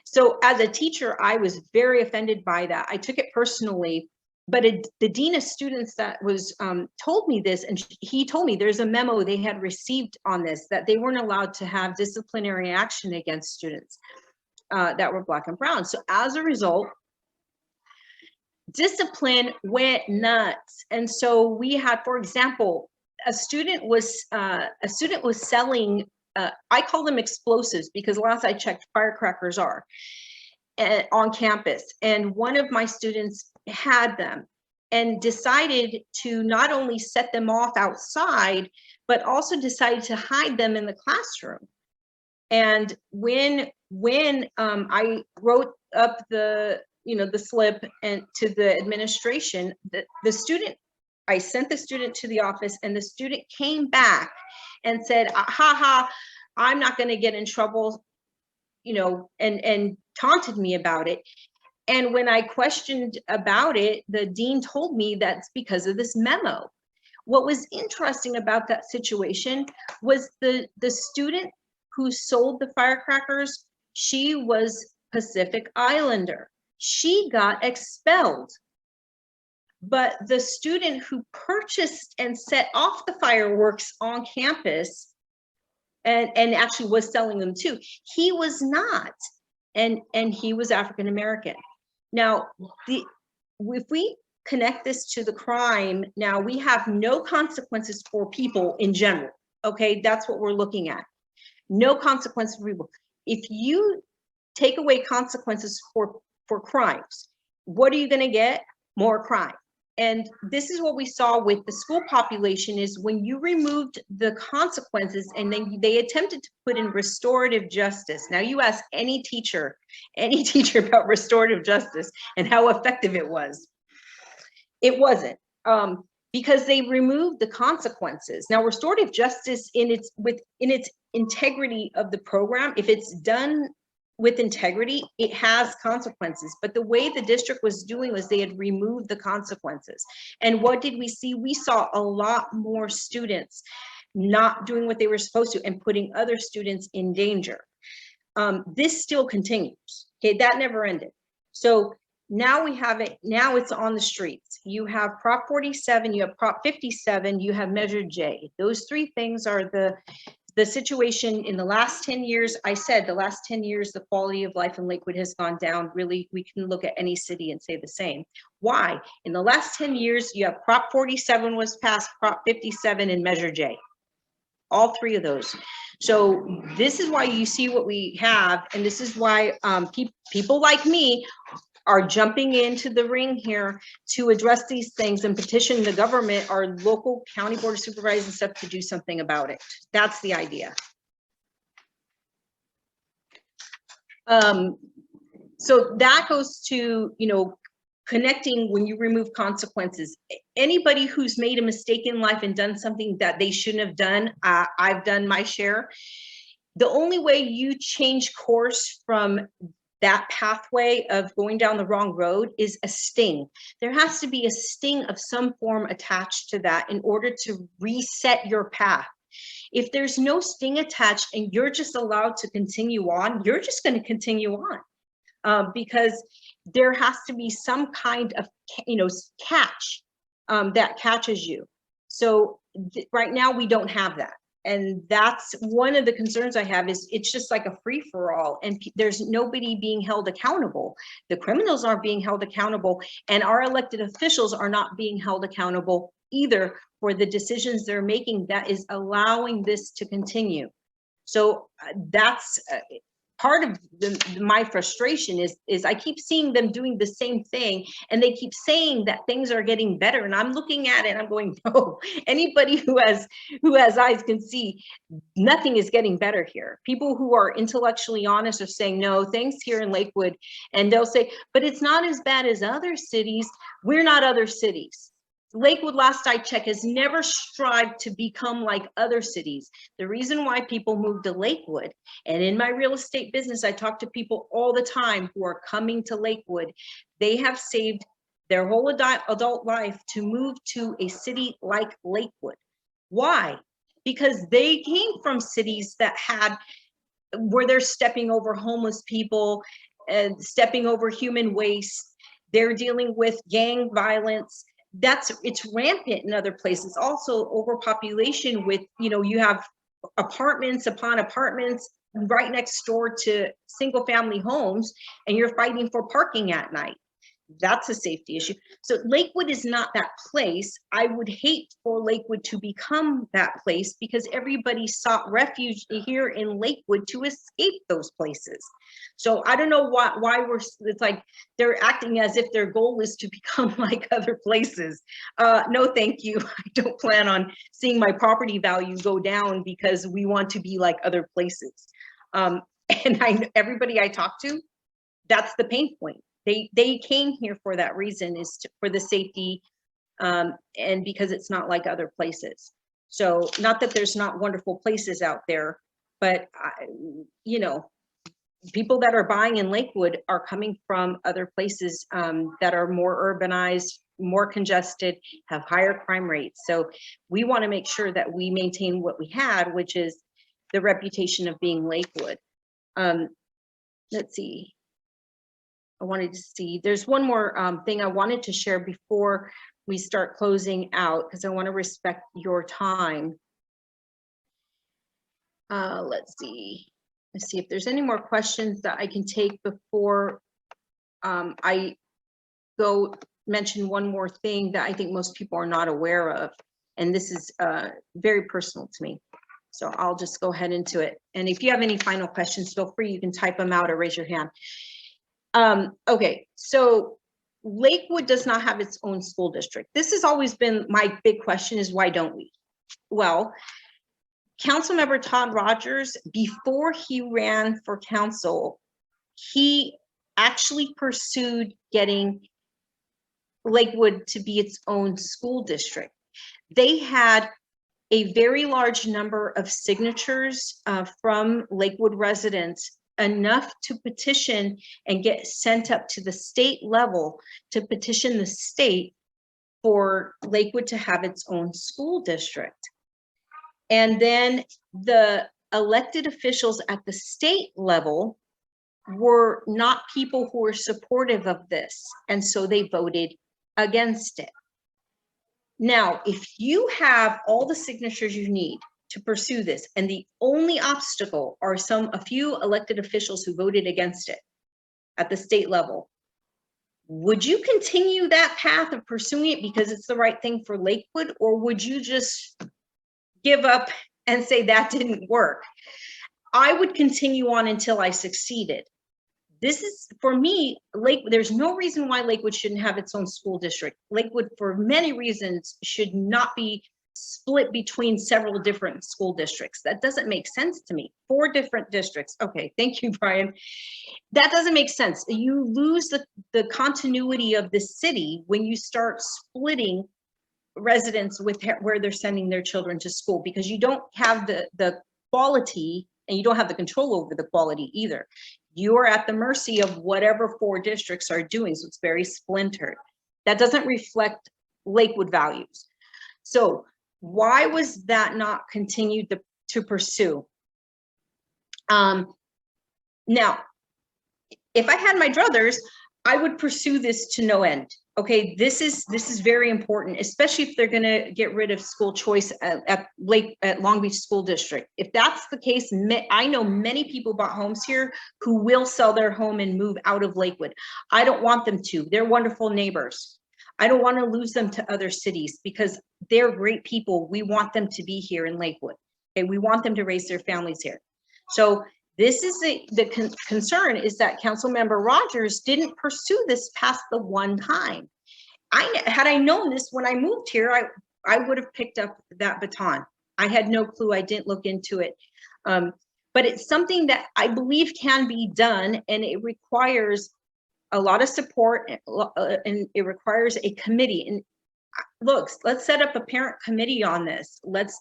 Speaker 1: So as a teacher, I was very offended by that. I took it personally, but the dean of students that was told me this, and he told me there's a memo they had received on this, that they weren't allowed to have disciplinary action against students that were Black and brown. So as a result, discipline went nuts. And so we had, for example, a student was selling, I call them explosives, because last I checked, firecrackers are on campus. And one of my students had them and decided to not only set them off outside, but also decided to hide them in the classroom. And when I wrote up the slip and to the administration, the student, I sent the student to the office, and the student came back and said, ha, I'm not going to get in trouble, and taunted me about it. And when I questioned about it, the dean told me that's because of this memo. What was interesting about that situation was the student who sold the firecrackers, she was Pacific Islander. She got expelled. But the student who purchased and set off the fireworks on campus and actually was selling them too, he was not, and he was African American. Now, if we connect this to the crime, now we have no consequences for people in general. Okay, that's what we're looking at. No consequences for people. If you take away consequences for crimes, what are you going to get? More crime. And this is what we saw with the school population, is when you removed the consequences and then they attempted to put in restorative justice. Now you ask any teacher about restorative justice and how effective it was. It wasn't, because they removed the consequences. Now restorative justice in its integrity of the program, if it's done with integrity, it has consequences. But the way the district was doing was they had removed the consequences. And what did we see? We saw a lot more students not doing what they were supposed to and putting other students in danger. This still continues. Okay, that never ended. So now we have it, now it's on the streets. You have Prop 47, you have Prop 57, you have Measure J. Those three things are the situation in the last 10 years. I said the last 10 years, the quality of life in Lakewood has gone down. Really, we can look at any city and say the same. Why? In the last 10 years, you have Prop 47 was passed, Prop 57, and Measure J. All three of those. So this is why you see what we have. And this is why people like me are jumping into the ring here to address these things and petition the government, our local county board of supervisors and stuff, to do something about it. That's the idea. So that goes to, connecting when you remove consequences. Anybody who's made a mistake in life and done something that they shouldn't have done, I've done my share. The only way you change course from that pathway of going down the wrong road is a sting. There has to be a sting of some form attached to that in order to reset your path. If there's no sting attached and you're just allowed to continue on, you're just going to continue on, because there has to be some kind of, catch that catches you. So right now we don't have that. And that's one of the concerns I have, is it's just like a free for all, and there's nobody being held accountable. The criminals aren't being held accountable, and our elected officials are not being held accountable either for the decisions they're making that is allowing this to continue. So that's part of my frustration is I keep seeing them doing the same thing, and they keep saying that things are getting better, and I'm looking at it and I'm going, no, anybody who has eyes can see nothing is getting better here. People who are intellectually honest are saying, no, things here in Lakewood, and they'll say, but it's not as bad as other cities. We're not other cities. Lakewood, last I checked, has never strived to become like other cities. The reason why people move to Lakewood, and in my real estate business, I talk to people all the time who are coming to Lakewood. They have saved their whole adult life to move to a city like Lakewood. Why? Because they came from cities that where they're stepping over homeless people and stepping over human waste. They're dealing with gang violence. It's rampant in other places. Also overpopulation with, you have apartments upon apartments right next door to single family homes, and you're fighting for parking at night. That's a safety issue. So Lakewood is not that place. I would hate for Lakewood to become that place, because everybody sought refuge here in Lakewood to escape those places. So I don't know why it's like they're acting as if their goal is to become like other places. No, thank you. I don't plan on seeing my property value go down because we want to be like other places. And everybody I talk to, that's the pain point. They came here for that reason, for the safety, and because it's not like other places. So not that there's not wonderful places out there, but people that are buying in Lakewood are coming from other places that are more urbanized, more congested, have higher crime rates. So we want to make sure that we maintain what we had, which is the reputation of being Lakewood. Let's see. I wanted to see, there's one more thing I wanted to share before we start closing out, because I want to respect your time. Let's see if there's any more questions that I can take before I go mention one more thing that I think most people are not aware of. And this is very personal to me. So I'll just go ahead into it. And if you have any final questions, feel free, you can type them out or raise your hand. Okay, so Lakewood does not have its own school district. This has always been my big question, is why don't we? Well, Councilmember Todd Rogers, before he ran for council, he actually pursued getting Lakewood to be its own school district. They had a very large number of signatures from Lakewood residents, enough to petition and get sent up to the state level to petition the state for Lakewood to have its own school district. And then the elected officials at the state level were not people who were supportive of this, and so they voted against it. Now, if you have all the signatures you need to pursue this, and the only obstacle are a few elected officials who voted against it at the state level, would you continue that path of pursuing it because it's the right thing for Lakewood, or would you just give up and say that didn't work? I would continue on until I succeeded. This is, for me, there's no reason why Lakewood shouldn't have its own school district. Lakewood, for many reasons, should not be split between several different school districts. That doesn't make sense to me. 4 different districts. Okay, thank you, Brian. That doesn't make sense. You lose the continuity of the city when you start splitting residents with where they're sending their children to school, because you don't have the quality, and you don't have the control over the quality either. You are at the mercy of whatever 4 districts are doing, so it's very splintered. That doesn't reflect Lakewood values. So why was that not continued to pursue? Now, if I had my druthers, I would pursue this to no end. Okay, this is very important, especially if they're going to get rid of school choice at Long Beach School District. If that's the case, I know many people bought homes here who will sell their home and move out of Lakewood. I don't want them to. They're wonderful neighbors. I don't want to lose them to other cities because they're great people. We want them to be here in Lakewood. Okay, we want them to raise their families here. So this is the concern is that Councilmember Rogers didn't pursue this past the one time. Had I known this when I moved here, I would have picked up that baton. I had no clue. I didn't look into it. But it's something that I believe can be done, and it requires a lot of support, and it requires a committee. And look, let's set up a parent committee on this. Let's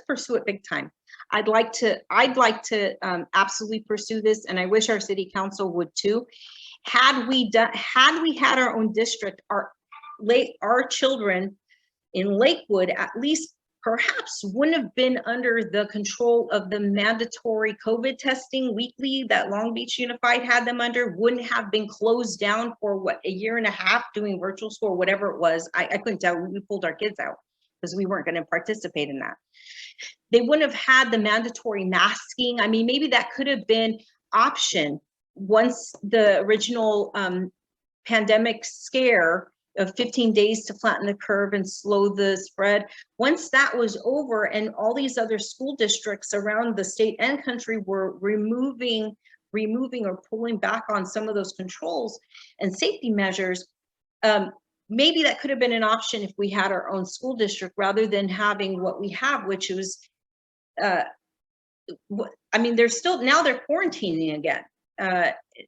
Speaker 1: pursue it big time. I'd like to absolutely pursue this, and I wish our city council would too. Had we had our own district, our children in Lakewood at least perhaps wouldn't have been under the control of the mandatory COVID testing weekly that Long Beach Unified had them under, wouldn't have been closed down for what, a year and a half doing virtual school, whatever it was. I couldn't tell. We pulled our kids out because we weren't going to participate in that. They wouldn't have had the mandatory masking. I mean, maybe that could have been option once the original pandemic scare of 15 days to flatten the curve and slow the spread. Once that was over and all these other school districts around the state and country were removing or pulling back on some of those controls and safety measures, maybe that could have been an option if we had our own school district rather than having what we have, which was, I mean, they're quarantining again.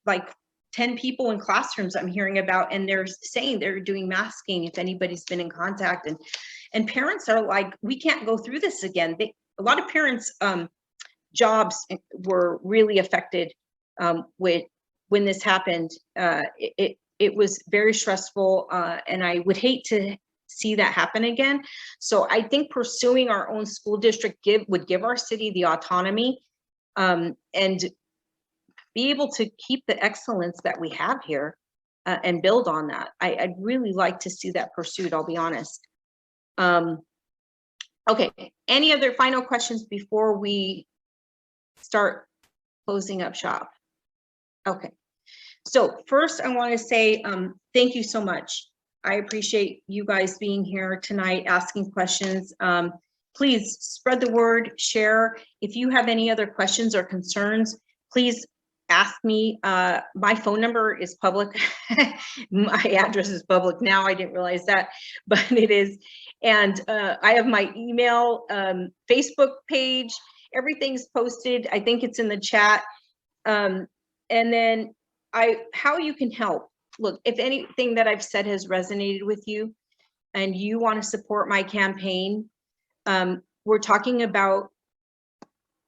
Speaker 1: Like 10 people in classrooms I'm hearing about, and they're saying they're doing masking if anybody's been in contact, and parents are like, we can't go through this again. A lot of parents jobs were really affected when this happened. It was very stressful, and I would hate to see that happen again. So I think pursuing our own school district would give our city the autonomy and be able to keep the excellence that we have here and build on that. I'd really like to see that pursued, I'll be honest. Okay, any other final questions before we start closing up shop? Okay, so first I want to say thank you so much. I appreciate you guys being here tonight, asking questions. Please spread the word, share. If you have any other questions or concerns, please ask me. My phone number is public. My address is public now. I didn't realize that, but it is. And I have my email, Facebook page. Everything's posted. I think it's in the chat. And then how you can help. Look, if anything that I've said has resonated with you and you want to support my campaign, we're talking about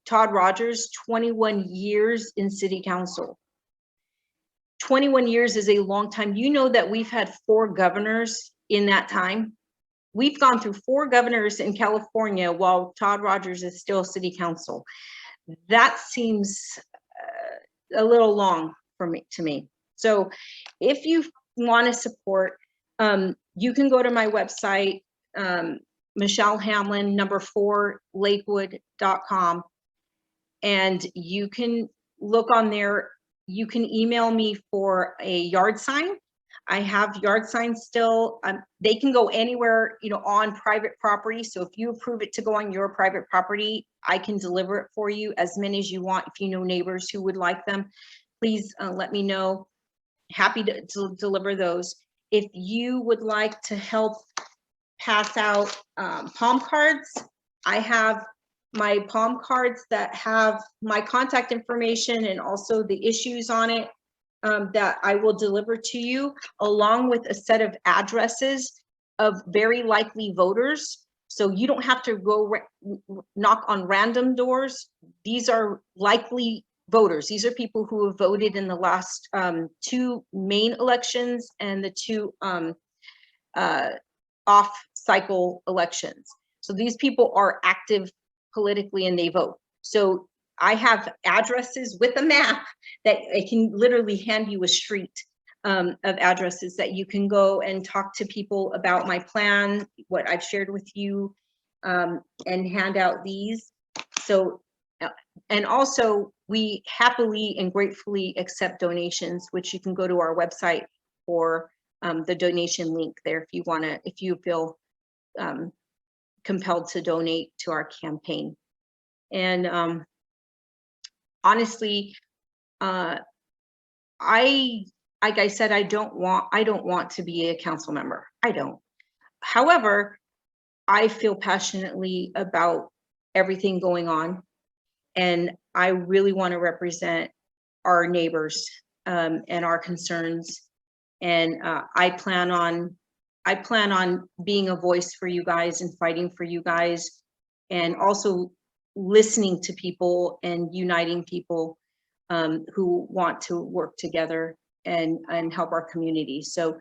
Speaker 1: Todd Rogers, 21 years in city council. 21 years is a long time. You know that we've had 4 governors in that time. We've gone through 4 governors in California while Todd Rogers is still city council. That seems a little long to me. So if you want to support, you can go to my website, Michelle Hamlin, #4, Lakewood.com. And you can look on there. You can email me for a yard sign. I have yard signs still. They can go anywhere, on private property. So if you approve it to go on your private property, I can deliver it for you, as many as you want. If you know neighbors who would like them, please let me know. Happy to deliver those. If you would like to help pass out palm cards, I have my palm cards that have my contact information and also the issues on it that I will deliver to you, along with a set of addresses of very likely voters. So you don't have to go knock on random doors. These are likely voters. These are people who have voted in the last 2 main elections and the 2 off-cycle elections. So these people are active politically and they vote. So I have addresses with a map that I can literally hand you a street of addresses that you can go and talk to people about my plan, what I've shared with you, and hand out these. So, and also we happily and gratefully accept donations, which you can go to our website for the donation link there if you want to, if you feel compelled to donate to our campaign. And honestly, like I said, I don't want to be a council member. I don't. However, I feel passionately about everything going on, and I really want to represent our neighbors and our concerns. And I plan on being a voice for you guys and fighting for you guys, and also listening to people and uniting people who want to work together and help our community. So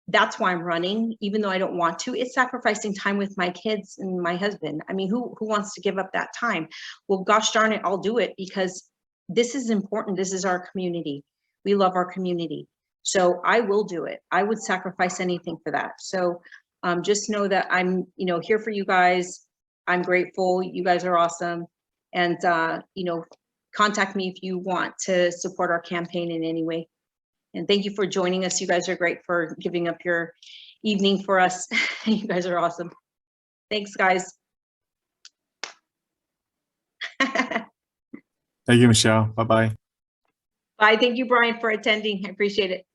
Speaker 1: that's why I'm running, even though I don't want to. It's sacrificing time with my kids and my husband. I mean, who wants to give up that time? Well, gosh darn it, I'll do it, because this is important. This is our community. We love our community. So I will do it. I would sacrifice anything for that. So just know that I'm, here for you guys. I'm grateful. You guys are awesome. And, contact me if you want to support our campaign in any way. And thank you for joining us. You guys are great for giving up your evening for us. You guys are awesome. Thanks, guys.
Speaker 2: Thank you, Michelle. Bye-bye.
Speaker 1: Bye. Thank you, Brian, for attending. I appreciate it.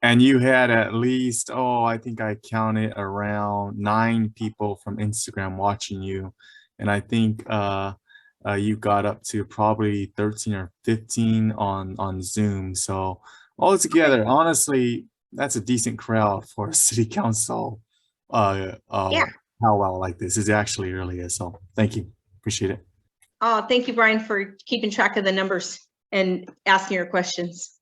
Speaker 2: And you had at least, I think I counted around 9 people from Instagram watching you. And I think you got up to probably 13 or 15 on Zoom. So altogether, honestly, that's a decent crowd for a city council powwow like this. It actually really is. So thank you. Appreciate it.
Speaker 1: Oh, thank you, Brian, for keeping track of the numbers and asking your questions.